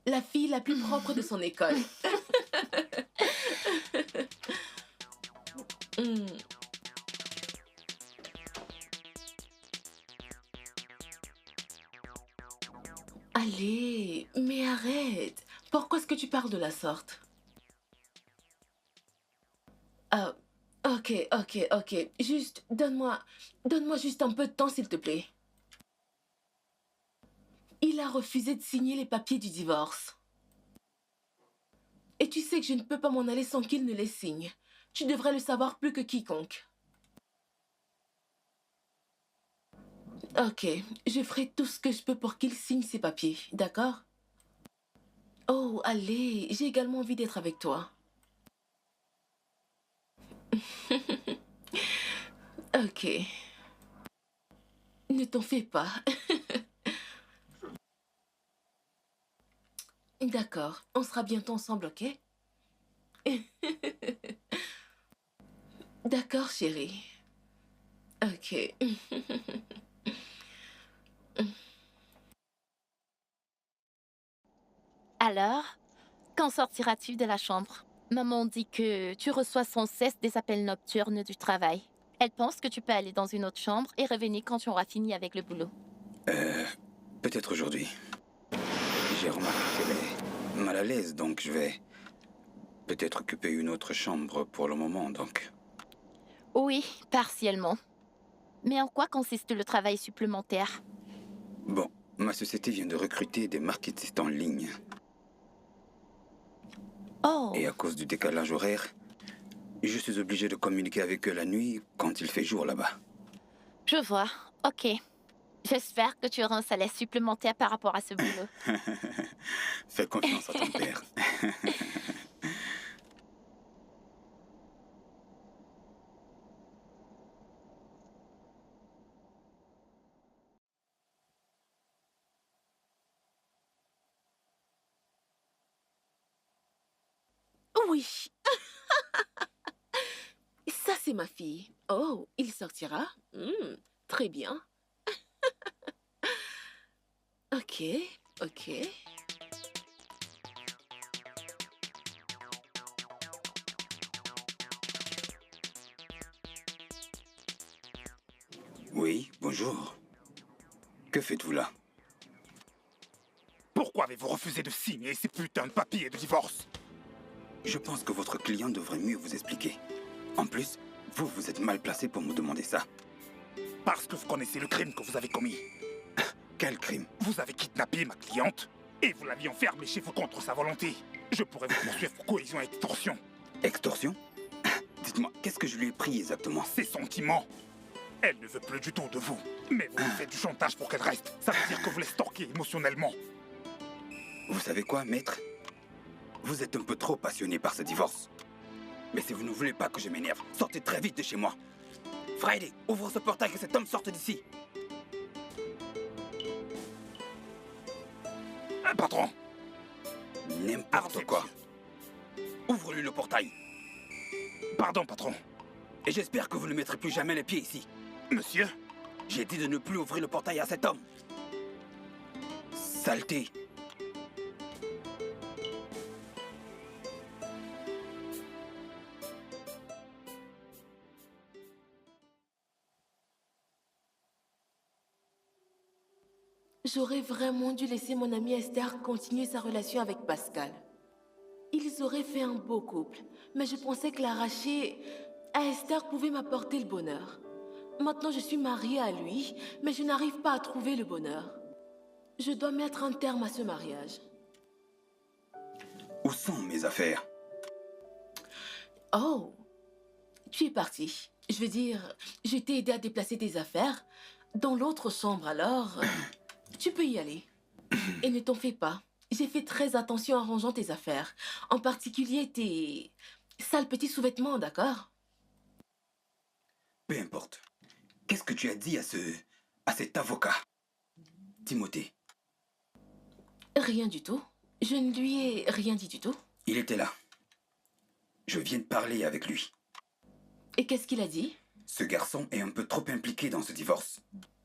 La fille la plus propre de son école. Hmm. Allez, mais arrête. Pourquoi est-ce que tu parles de la sorte? Ah, ok. Juste, donne-moi juste un peu de temps, s'il te plaît. Il a refusé de signer les papiers du divorce. Et tu sais que je ne peux pas m'en aller sans qu'il ne les signe. Tu devrais le savoir plus que quiconque. Ok, je ferai tout ce que je peux pour qu'il signe ces papiers, d'accord? Oh, allez, j'ai également envie d'être avec toi. Ok. Ne t'en fais pas. D'accord, on sera bientôt ensemble, ok? D'accord, chérie. Ok. Alors, quand sortiras-tu de la chambre? Maman dit que tu reçois sans cesse des appels nocturnes du travail. Elle pense que tu peux aller dans une autre chambre et revenir quand tu auras fini avec le boulot. Peut-être aujourd'hui. J'ai remarqué qu'elle est mal à l'aise, donc je vais peut-être occuper une autre chambre pour le moment, donc. Oui, partiellement. Mais en quoi consiste le travail supplémentaire? Bon, ma société vient de recruter des marketistes en ligne. Oh, Et à cause du décalage horaire, je suis obligé de communiquer avec eux la nuit quand il fait jour là-bas. je vois. Ok. J'espère que tu auras un salaire supplémentaire par rapport à ce boulot. Fais confiance à ton père. Oui. Ça, c'est ma fille. Oh, il sortira? Très bien. Ok. Oui, bonjour. Que faites-vous là? Pourquoi avez-vous refusé de signer ces putains de papiers de divorce? Je pense que votre client devrait mieux vous expliquer. En plus, vous êtes mal placé pour me demander ça. Parce que vous connaissez le crime que vous avez commis. Quel crime? Vous avez kidnappé ma cliente et vous l'aviez enfermée chez vous contre sa volonté. Je pourrais vous poursuivre pour cohésion et extorsion. Extorsion? Dites-moi, qu'est-ce que je lui ai pris exactement? Ses sentiments. Elle ne veut plus du tout de vous. Mais vous lui faites du chantage pour qu'elle reste. Ça veut dire que vous la stalkez émotionnellement. Vous savez quoi, maître? Vous êtes un peu trop passionné par ce divorce. Mais si vous ne voulez pas que je m'énerve, sortez très vite de chez moi. Friday, ouvre ce portail que cet homme sorte d'ici. Patron. N'importe Arrêtez, quoi. monsieur. Ouvre-lui le portail. Pardon, patron. Et j'espère que vous ne mettrez plus jamais les pieds ici. Monsieur? J'ai dit de ne plus ouvrir le portail à cet homme. Saleté. J'aurais vraiment dû laisser mon amie Esther continuer sa relation avec Pascal. Ils auraient fait un beau couple, mais je pensais que l'arracher à Esther pouvait m'apporter le bonheur. Maintenant, je suis mariée à lui, mais je n'arrive pas à trouver le bonheur. Je dois mettre un terme à ce mariage. Où sont mes affaires? Oh, tu es parti. Je veux dire, je t'ai aidé à déplacer tes affaires dans l'autre chambre, alors tu peux y aller. Et ne t'en fais pas. J'ai fait très attention en rangeant tes affaires. En particulier tes sales petits sous-vêtements, d'accord? Peu importe. Qu'est-ce que tu as dit à cet avocat, Timothée? Rien du tout. Je ne lui ai rien dit du tout. Il était là. Je viens de parler avec lui. Et qu'est-ce qu'il a dit? Ce garçon est un peu trop impliqué dans ce divorce.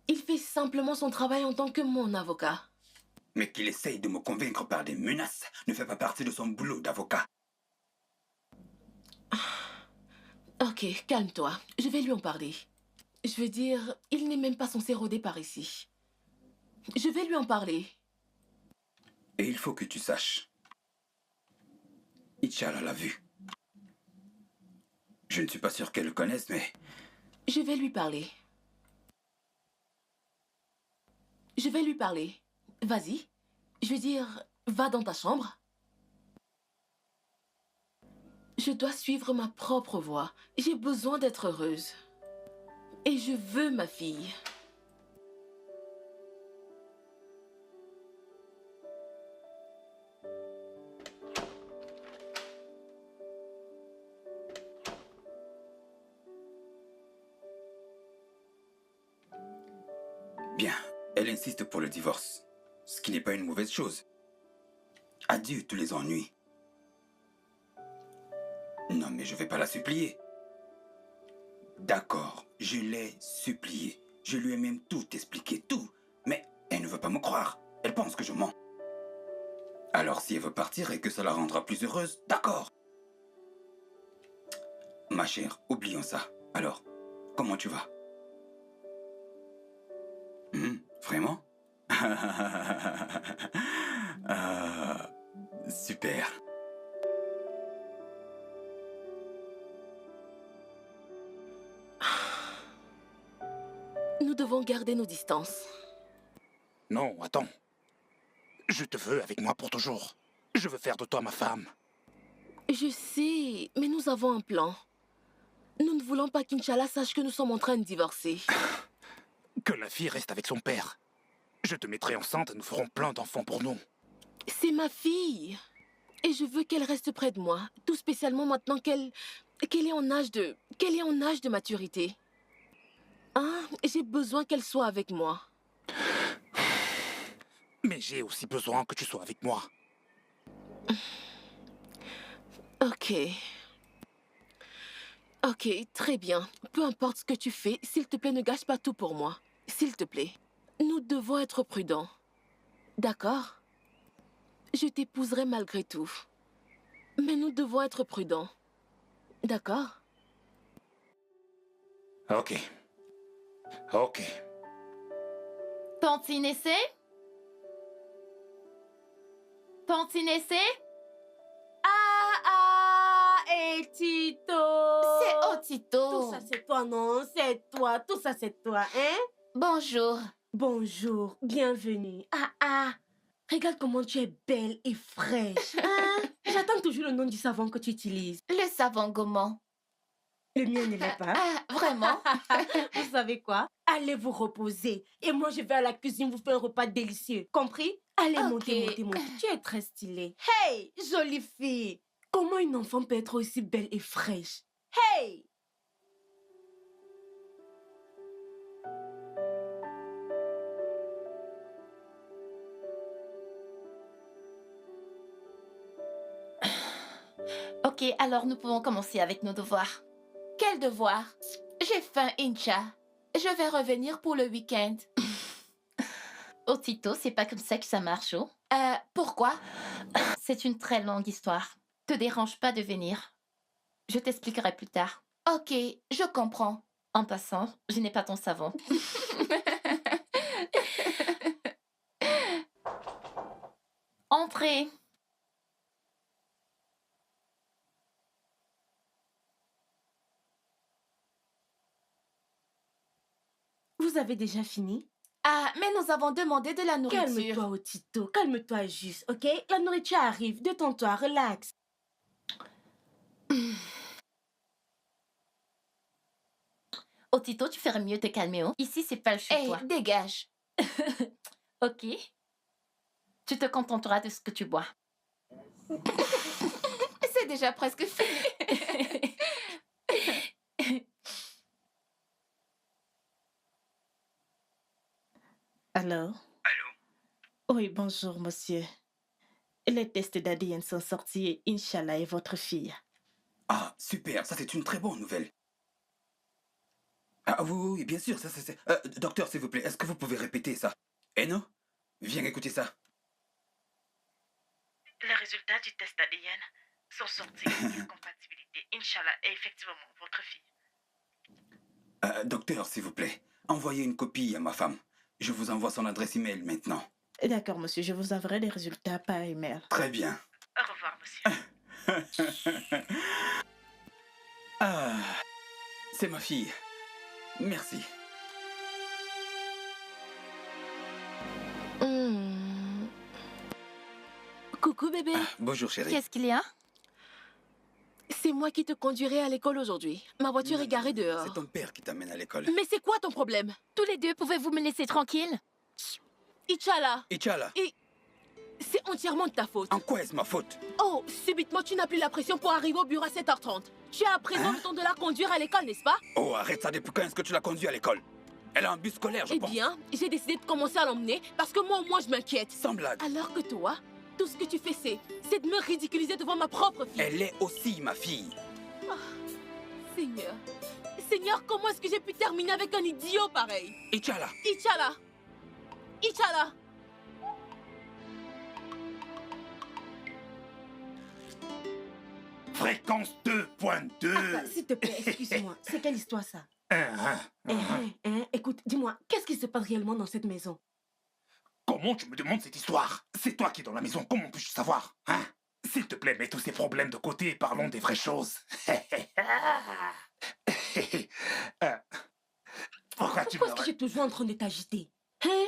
Il fait simplement son travail en tant que mon avocat. Mais qu'il essaye de me convaincre par des menaces ne fait pas partie de son boulot d'avocat. Ok, calme-toi. Je vais lui en parler. Je veux dire, il n'est même pas censé rôder par ici. Je vais lui en parler. Et il faut que tu saches. Itchala l'a vu. Je ne suis pas sûr qu'elle le connaisse, mais Je vais lui parler. Je vais lui parler. Vas-y. Je veux dire, va dans ta chambre. Je dois suivre ma propre voie. J'ai besoin d'être heureuse. Et je veux ma fille. bien, elle insiste pour le divorce. Ce qui n'est pas une mauvaise chose. Adieu tous les ennuis. Non, mais je vais pas la supplier. D'accord, je l'ai suppliée. Je lui ai même tout expliqué, tout. Mais elle ne veut pas me croire. Elle pense que je mens. Alors si elle veut partir et que ça la rendra plus heureuse, d'accord. Ma chère, oublions ça. Alors, comment tu vas? Vraiment? Super. Nous devons garder nos distances. Non, attends. Je te veux avec moi pour toujours. Je veux faire de toi ma femme. Je sais, mais nous avons un plan. Nous ne voulons pas qu'Inch'Allah sache que nous sommes en train de divorcer. Que la fille reste avec son père. Je te mettrai enceinte et nous ferons plein d'enfants pour nous. C'est ma fille. Et je veux qu'elle reste près de moi, tout spécialement maintenant qu'elle est en âge de maturité. Hein? J'ai besoin qu'elle soit avec moi. Mais j'ai aussi besoin que tu sois avec moi. Ok. Ok, très bien. Peu importe ce que tu fais, s'il te plaît, ne gâche pas tout pour moi. S'il te plaît. Nous devons être prudents. D'accord? Je t'épouserai malgré tout. Mais nous devons être prudents. D'accord? Ok. Ok. Tantine Essé? Tantine Essé? Et Tito! C'est Otito. Tout ça, c'est toi, non? C'est toi. Tout ça, c'est toi, hein? Bonjour. Bonjour, bienvenue. Regarde comment tu es belle et fraîche. Hein? J'attends toujours le nom du savon que tu utilises. Le savon gommant. Le mien ne l'est pas. Ah, vraiment? Vous savez quoi? Allez vous reposer. Et moi, je vais à la cuisine vous faire un repas délicieux. Compris? Allez, Ok. montez. Tu es très stylée. Hey, jolie fille. Comment une enfant peut être aussi belle et fraîche? Hey! Ok, alors nous pouvons commencer avec nos devoirs. Quel devoir? J'ai faim, Incha. Je vais revenir pour le week-end. Otito, c'est pas comme ça que ça marche, oh. Pourquoi? C'est une très longue histoire. Te dérange pas de venir. Je t'expliquerai plus tard. Ok, je comprends. En passant, je n'ai pas ton savon. Entrez. Vous avez déjà fini? Ah, mais nous avons demandé de la nourriture. Calme-toi, Otito. Calme-toi juste, ok? La nourriture arrive. Détends-toi, relax. Otito, tu ferais mieux de te calmer. Oh. Ici, c'est pas le chez Hé, toi. dégage. Ok. Tu te contenteras de ce que tu bois. C'est déjà presque fini. Alors? Oui, bonjour, monsieur. Les tests d'ADN sont sortis et Inch'Allah est votre fille. Ah, super, ça c'est une très bonne nouvelle. Ah oui, oui, oui, bien sûr, ça c'est... docteur, s'il vous plaît, est-ce que vous pouvez répéter ça? Eno, viens écouter ça. Les résultats du test ADN sont sortis et compatibilité. Inch'Allah est effectivement votre fille. Docteur, s'il vous plaît, envoyez une copie à ma femme. Je vous envoie son adresse email maintenant. D'accord, monsieur, je vous enverrai les résultats par email. Très bien. Au revoir, monsieur. Ah, c'est ma fille. Merci. Coucou bébé, Bonjour chérie. Qu'est-ce qu'il y a? c'est moi qui te conduirai à l'école aujourd'hui. Ma voiture Non, est garée non, dehors. C'est ton père qui t'amène à l'école. Mais c'est quoi ton problème? Tous les deux, pouvez-vous me laisser tranquille? Inch'Allah, Inch'Allah, c'est entièrement de ta faute. en quoi est-ce ma faute? Oh, subitement tu n'as plus la pression pour arriver au bureau à 7h30. Tu as à présent Hein? le temps de la conduire à l'école, n'est-ce pas? Oh, arrête ça, depuis quand est-ce que tu l'as conduit à l'école? Elle a un bus scolaire, je Eh pense. bien, j'ai décidé de commencer à l'emmener parce que moi au moins je m'inquiète. Sans blague. Alors que toi, tout ce que tu fais c'est de me ridiculiser devant ma propre fille. Elle est aussi ma fille. Seigneur, Seigneur, comment est-ce que j'ai pu terminer avec un idiot pareil? Inch'Allah. Inch'Allah, Inch'Allah. Fréquence 2.2. Papa, s'il te plaît, excuse-moi. C'est quelle histoire ça? Hein, Écoute, dis-moi, qu'est-ce qui se passe réellement dans cette maison? Comment tu me demandes cette histoire? C'est toi qui es dans la maison, comment puis-je savoir? Hein? S'il te plaît, mets tous ces problèmes de côté et parlons des vraies choses. Pourquoi tu Pourquoi me... est-ce que tu es toujours en train de t'agiter? Hein?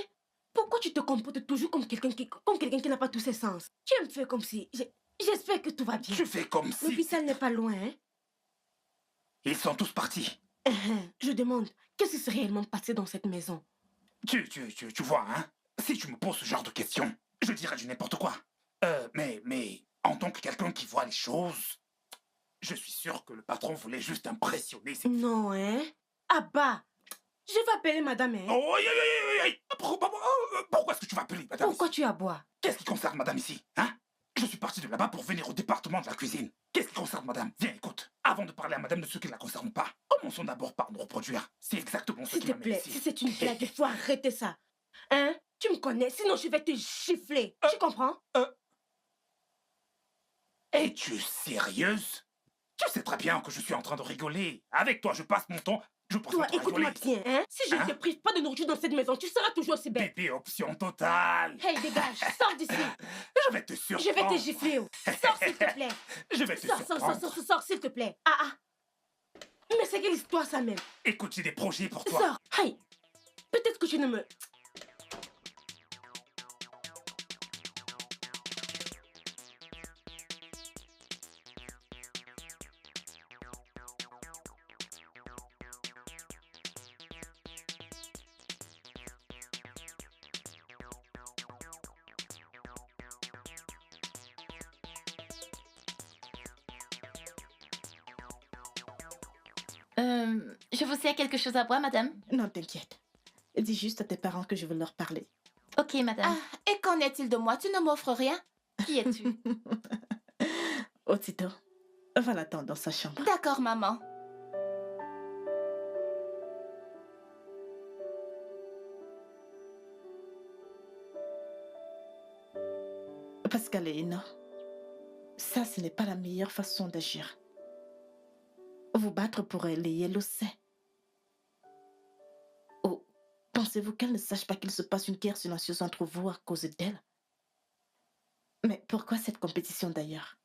Pourquoi tu te comportes toujours comme quelqu'un qui n'a pas tous ses sens? Tu me fais comme si... J'espère que tout va bien. Tu fais comme si... L'hôpital n'est pas loin, hein? Ils sont tous partis. Je demande, qu'est-ce qui s'est réellement passé dans cette maison? Tu vois, hein? Si tu me poses ce genre de questions, je dirais du n'importe quoi. Mais en tant que quelqu'un qui voit les choses, je suis sûr que le patron voulait juste impressionner ses... Non, hein? Ah bah! Je vais appeler madame, hein? Oh, aïe, aïe, aïe, aïe, aïe. Pourquoi est-ce que tu vas appeler madame Pourquoi ici? tu aboies? Qu'est-ce qui concerne madame ici, hein? Je suis parti de là-bas pour venir au département de la cuisine. Qu'est-ce qui concerne madame? Viens, écoute. Avant de parler à madame de ce qui ne la concerne pas, commençons d'abord par nous reproduire. C'est exactement ce S'il qui te m'amène plaît, ici. si c'est une blague, il faut arrêter ça. Hein? Tu me connais, sinon je vais te gifler. Tu comprends? Es-tu sérieuse? Tu sais très bien que je suis en train de rigoler. Avec toi, je passe mon temps... Je passe Toi, mon temps à écoute-moi rigoler. bien, hein? Si je ne Hein? te prive pas de nourriture dans cette maison, tu seras toujours aussi belle. Bébé, option totale. Hey, dégage, sors d'ici. Je vais te Je surprendre. vais te gifler. Oh. Sors, s'il te plaît. Je vais te Sors, surprendre. sors, s'il te plaît. Ah. Mais c'est quelle histoire, ça même? Écoute, j'ai des projets pour toi. Sors. Hey, peut-être que tu ne me... Je vous sers quelque chose à boire, madame? Non, t'inquiète. Dis juste à tes parents que je veux leur parler. Ok, madame. Ah, et qu'en est-il de moi? Tu ne m'offres rien? Qui es-tu? Otito, va l'attendre dans sa chambre. D'accord, maman. Pascal et Ina, ça, ce n'est pas la meilleure façon d'agir. Vous battre pour elle, et elle le sait. Oh, pensez-vous qu'elle ne sache pas qu'il se passe une guerre silencieuse entre vous à cause d'elle? Mais pourquoi cette compétition d'ailleurs?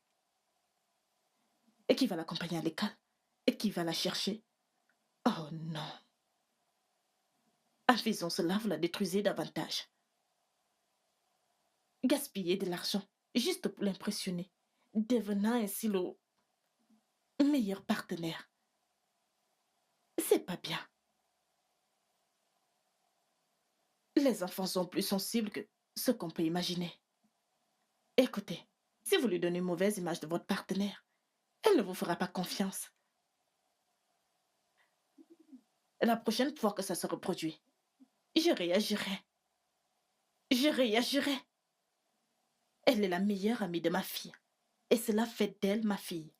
Et qui va l'accompagner à l'école? Et qui va la chercher? Oh non. En faisant cela, vous la détruisez davantage. Gaspiller de l'argent juste pour l'impressionner, devenant ainsi le meilleur partenaire. C'est pas bien. Les enfants sont plus sensibles que ce qu'on peut imaginer. Écoutez, si vous lui donnez une mauvaise image de votre partenaire, elle ne vous fera pas confiance. La prochaine fois que ça se reproduit, je réagirai. Je réagirai. Elle est la meilleure amie de ma fille. Et cela fait d'elle ma fille.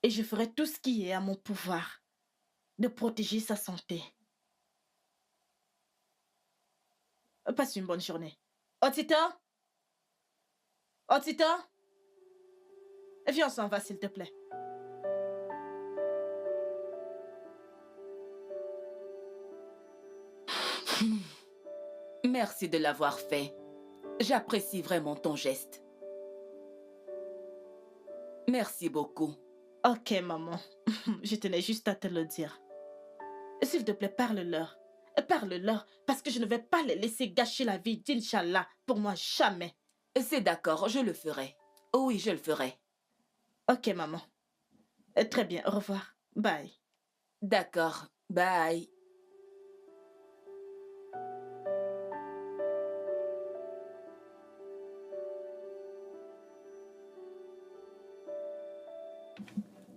Et je ferai tout ce qui est à mon pouvoir de protéger sa santé. Passe une bonne journée. Otita? Otita? Viens, on s'en va, s'il te plaît. Merci de l'avoir fait. J'apprécie vraiment ton geste. Merci beaucoup. Ok, maman. Je tenais juste à te le dire. S'il te plaît, parle-leur. Parle-leur, parce que je ne vais pas les laisser gâcher la vie d'Inch'Allah. Pour moi, jamais. C'est d'accord, je le ferai. Oui, je le ferai. Ok, maman. Très bien, au revoir. Bye. D'accord, bye.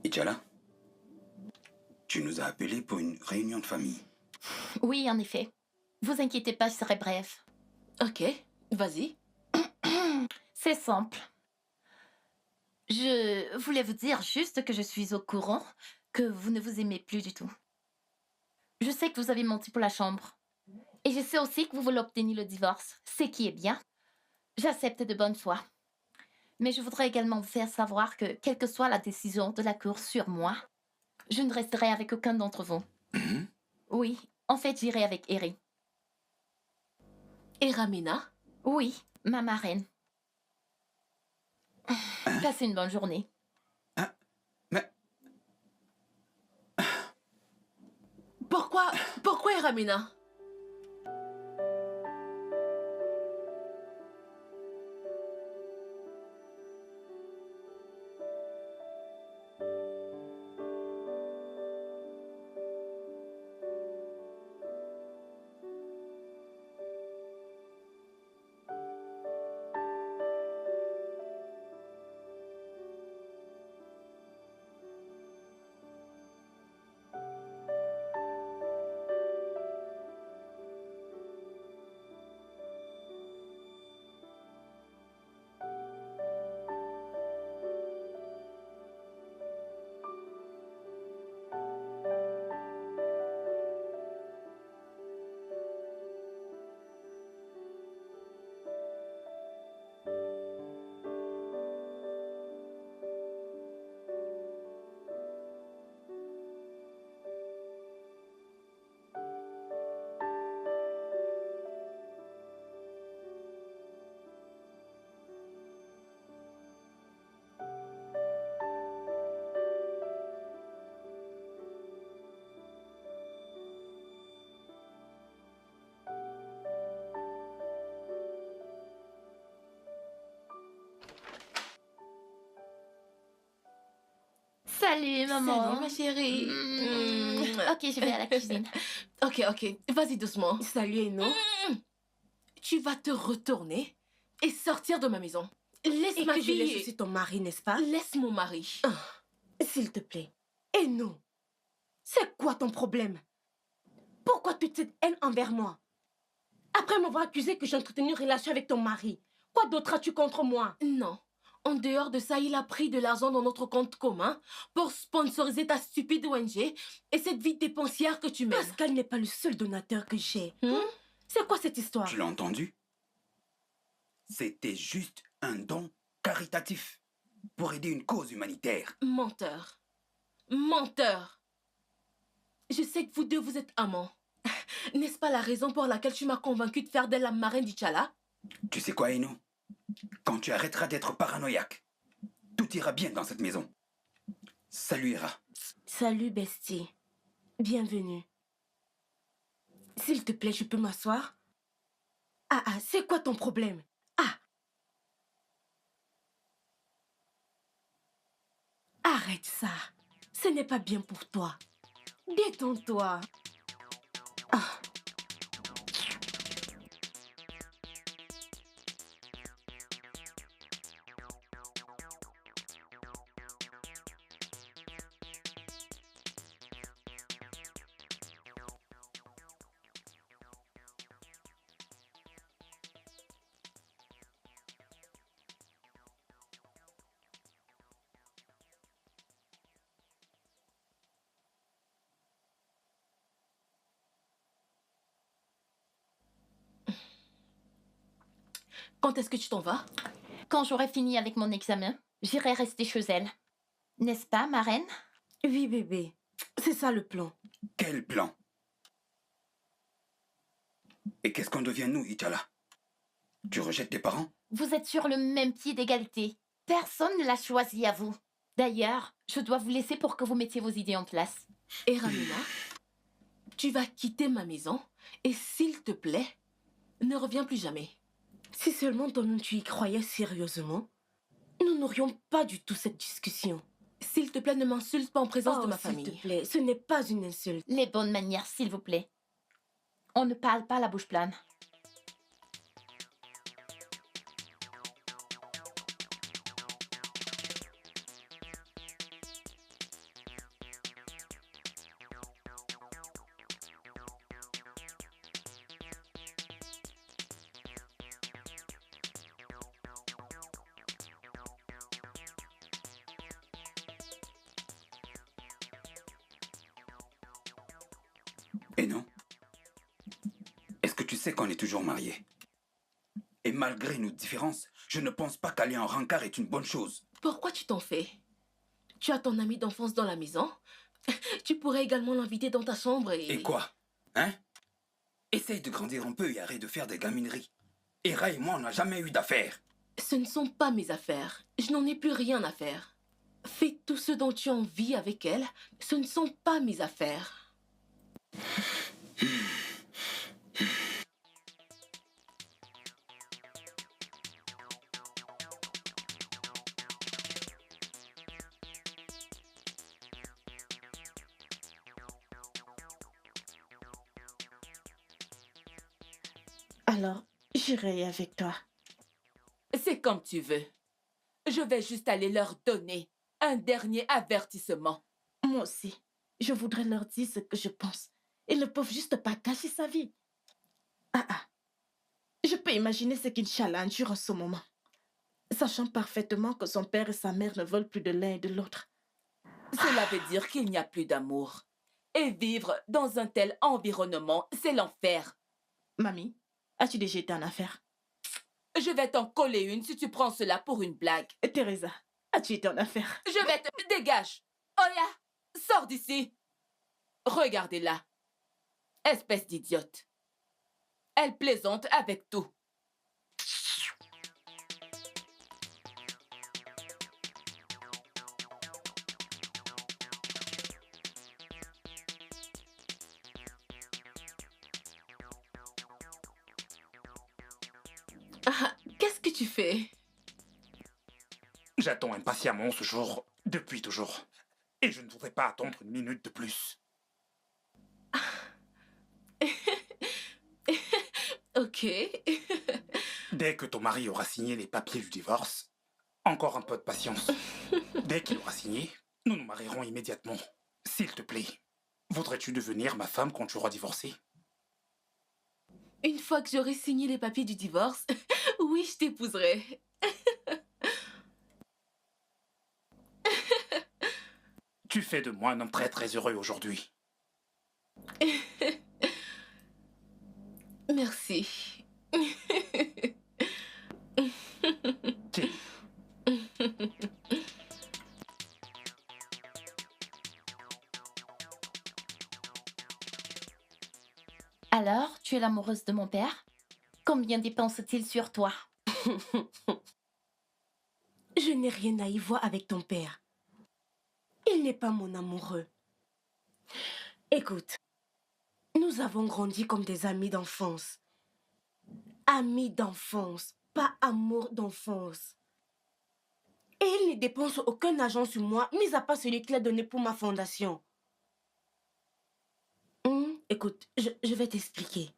Ichala, tu nous as appelés pour une réunion de famille. Oui, en effet. Vous inquiétez pas, je serai brève. Ok, vas-y. C'est simple. Je voulais vous dire juste que je suis au courant que vous ne vous aimez plus du tout. Je sais que vous avez menti pour la chambre. Et je sais aussi que vous voulez obtenir le divorce, ce qui est bien. J'accepte de bonne foi. Mais je voudrais également vous faire savoir que, quelle que soit la décision de la Cour sur moi, je ne resterai avec aucun d'entre vous. Mhm. Oui, en fait, j'irai avec Eri. Et Ramina? Oui, ma marraine. Passez une bonne journée. Mais Pourquoi et Ramina? Salut, maman. Salut, ma chérie. Ok, je vais à la cuisine. Ok, vas-y doucement. Salut, Eno. Tu vas te retourner et sortir de ma maison. Laisse Et ma que je fille. laisse aussi ton mari, n'est-ce pas? Laisse mon mari. S'il te plaît. Eno, c'est quoi ton problème? Pourquoi toute cette haine envers moi? Après m'avoir accusé que j'ai entretenu une relation avec ton mari, quoi d'autre as-tu contre moi? Non. En dehors de ça, il a pris de l'argent dans notre compte commun pour sponsoriser ta stupide ONG et cette vie dépensière que tu mènes. Pascal n'est pas le seul donateur que j'ai. Hmm? C'est quoi cette histoire? tu l'as entendu? C'était juste un don caritatif pour aider une cause humanitaire. Menteur. Menteur. Je sais que vous deux, vous êtes amants. N'est-ce pas la raison pour laquelle tu m'as convaincu de faire d'elle la marraine d'Ichala? Tu sais quoi, Eno? Quand tu arrêteras d'être paranoïaque, tout ira bien dans cette maison. Salut, Ira. Salut, bestie. Bienvenue. S'il te plaît, je peux m'asseoir? C'est quoi ton problème? Arrête ça. Ce n'est pas bien pour toi. Détends-toi. Ah. Quand est-ce que tu t'en vas? Quand j'aurai fini avec mon examen, j'irai rester chez elle. N'est-ce pas, ma reine? Oui, bébé. C'est ça le plan. Quel plan? Et qu'est-ce qu'on devient, nous, Ichala? Tu rejettes tes parents? Vous êtes sur le même pied d'égalité. Personne ne l'a choisi à vous. D'ailleurs, je dois vous laisser pour que vous mettiez vos idées en place. Et Ramina, tu vas quitter ma maison et s'il te plaît, ne reviens plus jamais. Si seulement toi-même tu y croyais sérieusement, nous n'aurions pas du tout cette discussion. S'il te plaît, ne m'insulte pas en présence de ma S'il famille. te plaît, ce n'est pas une insulte. Les bonnes manières, s'il vous plaît. On ne parle pas la bouche pleine. Et non? Est-ce que tu sais qu'on est toujours mariés? Et malgré nos différences, je ne pense pas qu'aller en rencard est une bonne chose. Pourquoi tu t'en fais? Tu as ton ami d'enfance dans la maison. Tu pourrais également l'inviter dans ta chambre et... Et quoi? Hein? Essaye de grandir un peu et arrête de faire des gamineries. Hera et moi, on n'a jamais eu d'affaires. Ce ne sont pas mes affaires. Je n'en ai plus rien à faire. Fais tout ce dont tu as envie avec elle. Ce ne sont pas mes affaires. Alors, j'irai avec toi. C'est comme tu veux. Je vais juste aller leur donner un dernier avertissement. Moi aussi, je voudrais leur dire ce que je pense. Ils ne peuvent juste pas cacher sa vie. Je peux imaginer ce qu'Inch'Allah endure en ce moment, sachant parfaitement que son père et sa mère ne veulent plus de l'un et de l'autre. Cela veut dire qu'il n'y a plus d'amour. Et vivre dans un tel environnement, c'est l'enfer. Mamie, as-tu déjà été en affaires? Je vais t'en coller une si tu prends cela pour une blague. Teresa, as-tu été en affaires? Je vais te... Dégage! Oya! Sors d'ici! Regardez-la. Espèce d'idiote. Elle plaisante avec tout. Qu'est-ce que tu fais? J'attends impatiemment ce jour depuis toujours. Et je ne voudrais pas attendre une minute de plus. Ok. Dès que ton mari aura signé les papiers du divorce, encore un peu de patience. Dès qu'il aura signé, nous nous marierons immédiatement. S'il te plaît, voudrais-tu devenir ma femme quand tu auras divorcé? Une fois que j'aurai signé les papiers du divorce, oui, je t'épouserai. Tu fais de moi un homme très très heureux aujourd'hui. Merci. Tiens. Alors, tu es l'amoureuse de mon père? Combien dépense-t-il sur toi? Je n'ai rien à y voir avec ton père. Il n'est pas mon amoureux. Écoute, nous avons grandi comme des amis d'enfance. Amis d'enfance, pas amour d'enfance. Et il ne dépense aucun argent sur moi, mis à part celui qu'il a donné pour ma fondation. Écoute, je vais t'expliquer.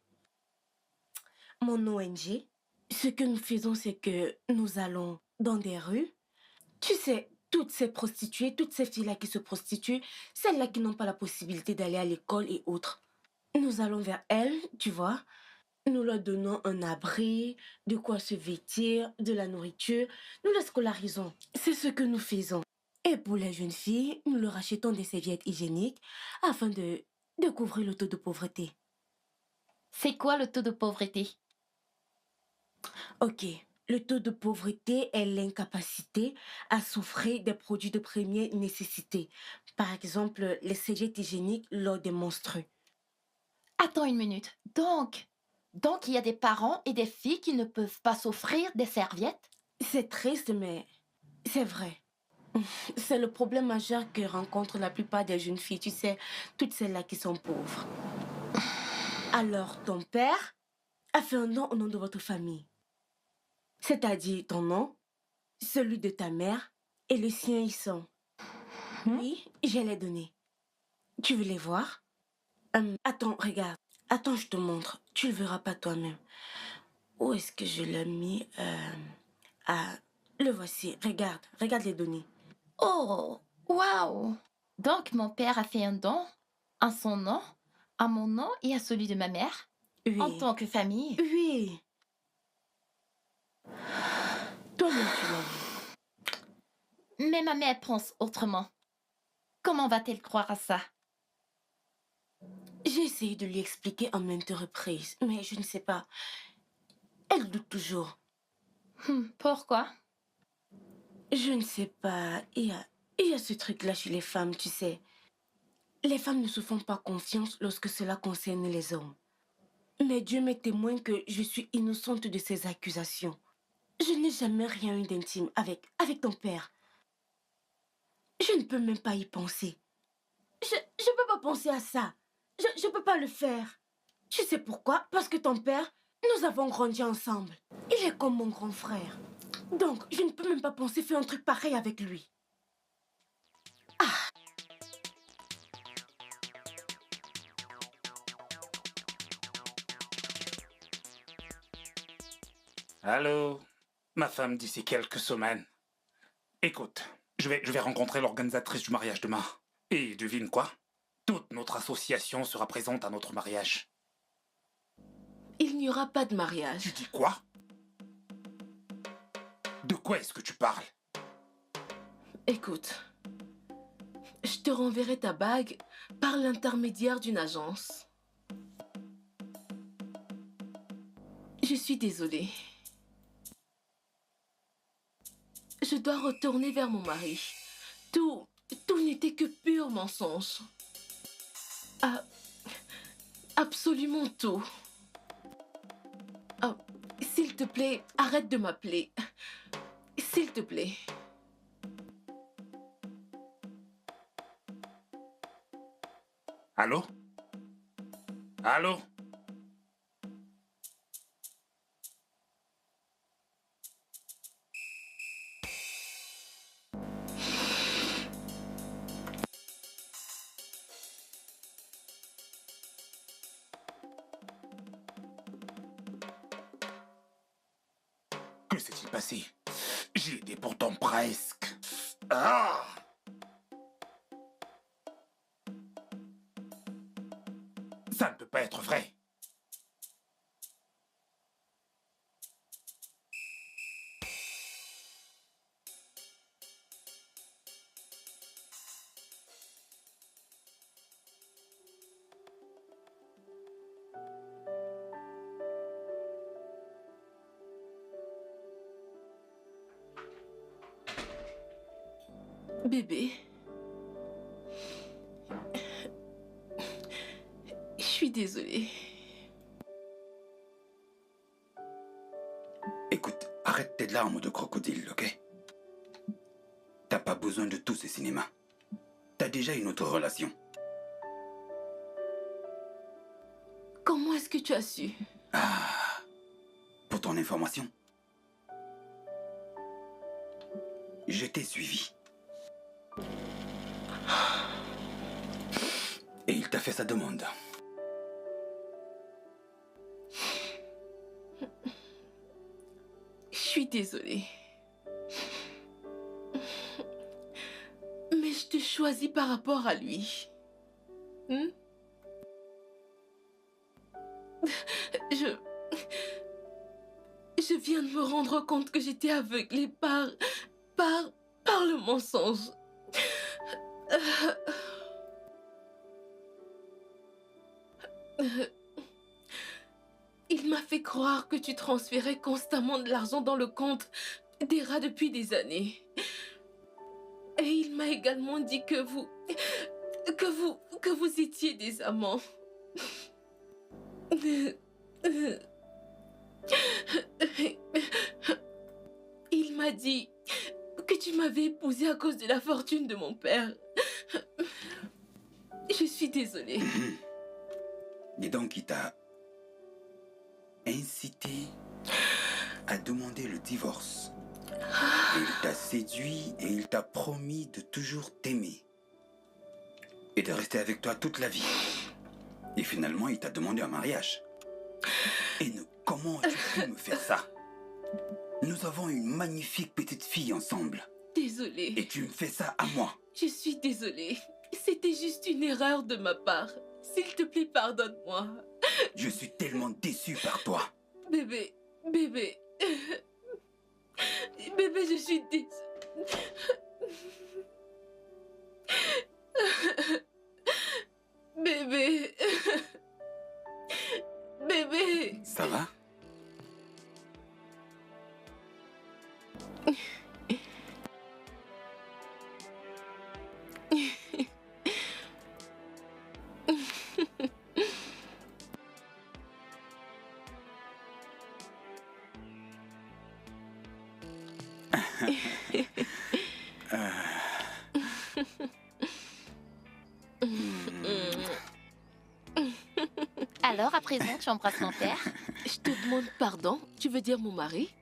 Mon ONG, ce que nous faisons, c'est que nous allons dans des rues. Tu sais, toutes ces prostituées, toutes ces filles-là qui se prostituent, celles-là qui n'ont pas la possibilité d'aller à l'école et autres. Nous allons vers elles, tu vois. Nous leur donnons un abri, de quoi se vêtir, de la nourriture. Nous les scolarisons. C'est ce que nous faisons. Et pour les jeunes filles, nous leur achetons des serviettes hygiéniques afin de couvrir le taux de pauvreté. C'est quoi le taux de pauvreté? Ok, le taux de pauvreté est l'incapacité à s'offrir des produits de première nécessité. Par exemple, les serviettes hygiéniques lors des menstrues. Attends une minute. Donc, il y a des parents et des filles qui ne peuvent pas s'offrir des serviettes? C'est triste, mais c'est vrai. C'est le problème majeur que rencontrent la plupart des jeunes filles, tu sais, toutes celles-là qui sont pauvres. Alors, ton père a fait un don au nom de votre famille. C'est-à-dire ton nom, celui de ta mère et le sien y sont. Oui, je les donné. Tu veux les voir? Attends, regarde. Attends, je te montre. Tu le verras pas toi-même. Où est-ce que je l'ai mis? Le voici. Regarde les données. Oh, waouh! Donc, mon père a fait un don en son nom, à mon nom et à celui de ma mère, Oui. en tant que famille. Oui. Toi-même, tu l'as vu. Mais ma mère pense autrement. Comment va-t-elle croire à ça? J'ai essayé de lui expliquer en maintes reprises, mais je ne sais pas. Elle doute toujours. Pourquoi? Je ne sais pas. Il y a ce truc-là chez les femmes, tu sais. Les femmes ne se font pas confiance lorsque cela concerne les hommes. Mais Dieu m'est témoin que je suis innocente de ces accusations. Je n'ai jamais rien eu d'intime avec ton père. Je ne peux même pas y penser. Je ne peux pas penser à ça. Je ne peux pas le faire. Tu sais pourquoi? Parce que ton père, nous avons grandi ensemble. Il est comme mon grand frère. Donc, je ne peux même pas penser faire un truc pareil avec lui. Allô? Ma femme d'ici quelques semaines. Écoute, je vais rencontrer l'organisatrice du mariage demain. Et devine quoi? Toute notre association sera présente à notre mariage. Il n'y aura pas de mariage. Tu dis quoi? De quoi est-ce que tu parles? Écoute, je te renverrai ta bague par l'intermédiaire d'une agence. Je suis désolée. Je dois retourner vers mon mari. Tout n'était que pur mensonge. Ah, absolument tout. Ah, s'il te plaît, arrête de m'appeler. S'il te plaît. Allô? Allô? Que s'est-il passé? J'y étais pourtant presque. Ah! Ça ne peut pas être vrai. Bébé. Je suis désolée. Écoute, arrête tes larmes de crocodile, ok? T'as pas besoin de tout ce cinéma. T'as déjà une autre relation. Comment est-ce que tu as su? Ah, pour ton information, je t'ai suivi. Et il t'a fait sa demande. Je suis désolée. Mais je te choisis par rapport à lui. Hmm? Je viens de me rendre compte que j'étais aveuglée par le mensonge. Il m'a fait croire que tu transférais constamment de l'argent dans le compte des rats depuis des années. Et il m'a également dit que vous étiez des amants. Il m'a dit que tu m'avais épousée à cause de la fortune de mon père. Je suis désolée. Dis donc, il t'a incité à demander le divorce. Et il t'a séduit et il t'a promis de toujours t'aimer. Et de rester avec toi toute la vie. Et finalement, il t'a demandé un mariage. Et comment as-tu pu me faire ça? Nous avons une magnifique petite fille ensemble. Désolée. Et tu me fais ça à moi. Je suis désolée. C'était juste une erreur de ma part. S'il te plaît, pardonne-moi. Je suis tellement déçu par toi. Bébé. Bébé, je suis désolée. Bébé. Bébé. Ça va? Alors, à présent, tu embrasses mon père? Je te demande pardon. Tu veux dire mon mari?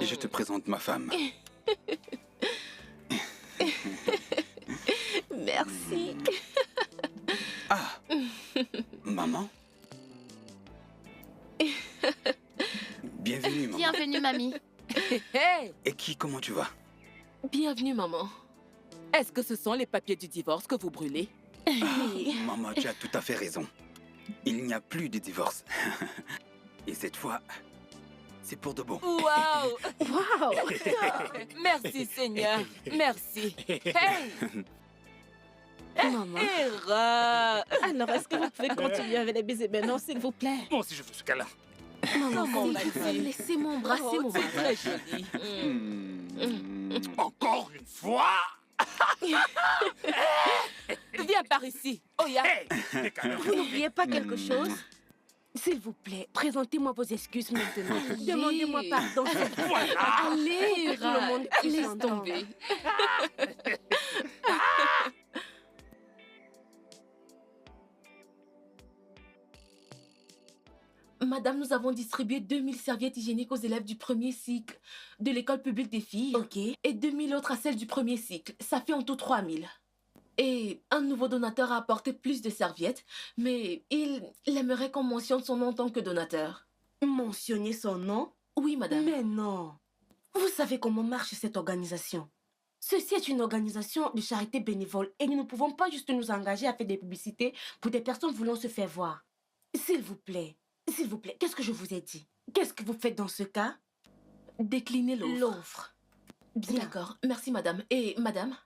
Je te présente ma femme. Merci. Ah, maman? Bienvenue, maman. Bienvenue, mamie. Hey! Et comment tu vas? Bienvenue, maman. Est-ce que ce sont les papiers du divorce que vous brûlez? Maman, tu as tout à fait raison. Il n'y a plus de divorce. Et cette fois, c'est pour de bon. Waouh! Waouh! Merci, Seigneur. Merci. Hey! Maman. Hera! Alors, est-ce que vous pouvez continuer avec les baisers maintenant, s'il vous plaît? Moi aussi, je veux ce câlin. Maman, Comment s'il vous plaît, va-t-il? laissez-moi embrasser Oh, mon c'est mari. très joli. Encore une fois? Viens par ici. Oya. Hey! Des câlins. Vous n'oubliez pas quelque chose? S'il vous plaît, présentez-moi vos excuses maintenant. Allez. Demandez-moi pardon. Voilà! Allez, Tout le monde puisse laisse l'entendre. tomber. Madame, nous avons distribué 2000 serviettes hygiéniques aux élèves du premier cycle de l'école publique des filles Ok. et 2000 autres à celles du premier cycle. Ça fait en tout 3000. Et un nouveau donateur a apporté plus de serviettes, mais il aimerait qu'on mentionne son nom en tant que donateur. Mentionner son nom? Oui, madame. Mais non. Vous savez comment marche cette organisation? Ceci est une organisation de charité bénévole et nous ne pouvons pas juste nous engager à faire des publicités pour des personnes voulant se faire voir. S'il vous plaît, qu'est-ce que je vous ai dit? Qu'est-ce que vous faites dans ce cas? Déclinez l'offre. L'offre. Bien. D'accord. Merci, madame. Et madame,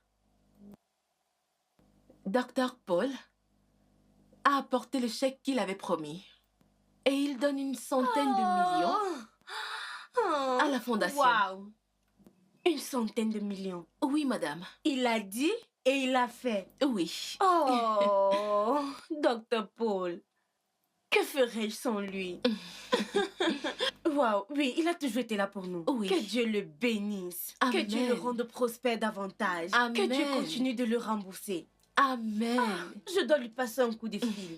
Dr. Paul a apporté le chèque qu'il avait promis. Et il donne une centaine de millions Oh. à la fondation. Waouh. Une centaine de millions. Oui, madame. Il a dit et il a fait. Oui. Oh, Dr. Paul. Que ferais-je sans lui? Waouh, oui, il a toujours été là pour nous. Oui. Que Dieu le bénisse. Que Amen. Dieu le rende prospère davantage. Que Dieu Amen. continue de le rembourser. Amen. Je dois lui passer un coup de fil.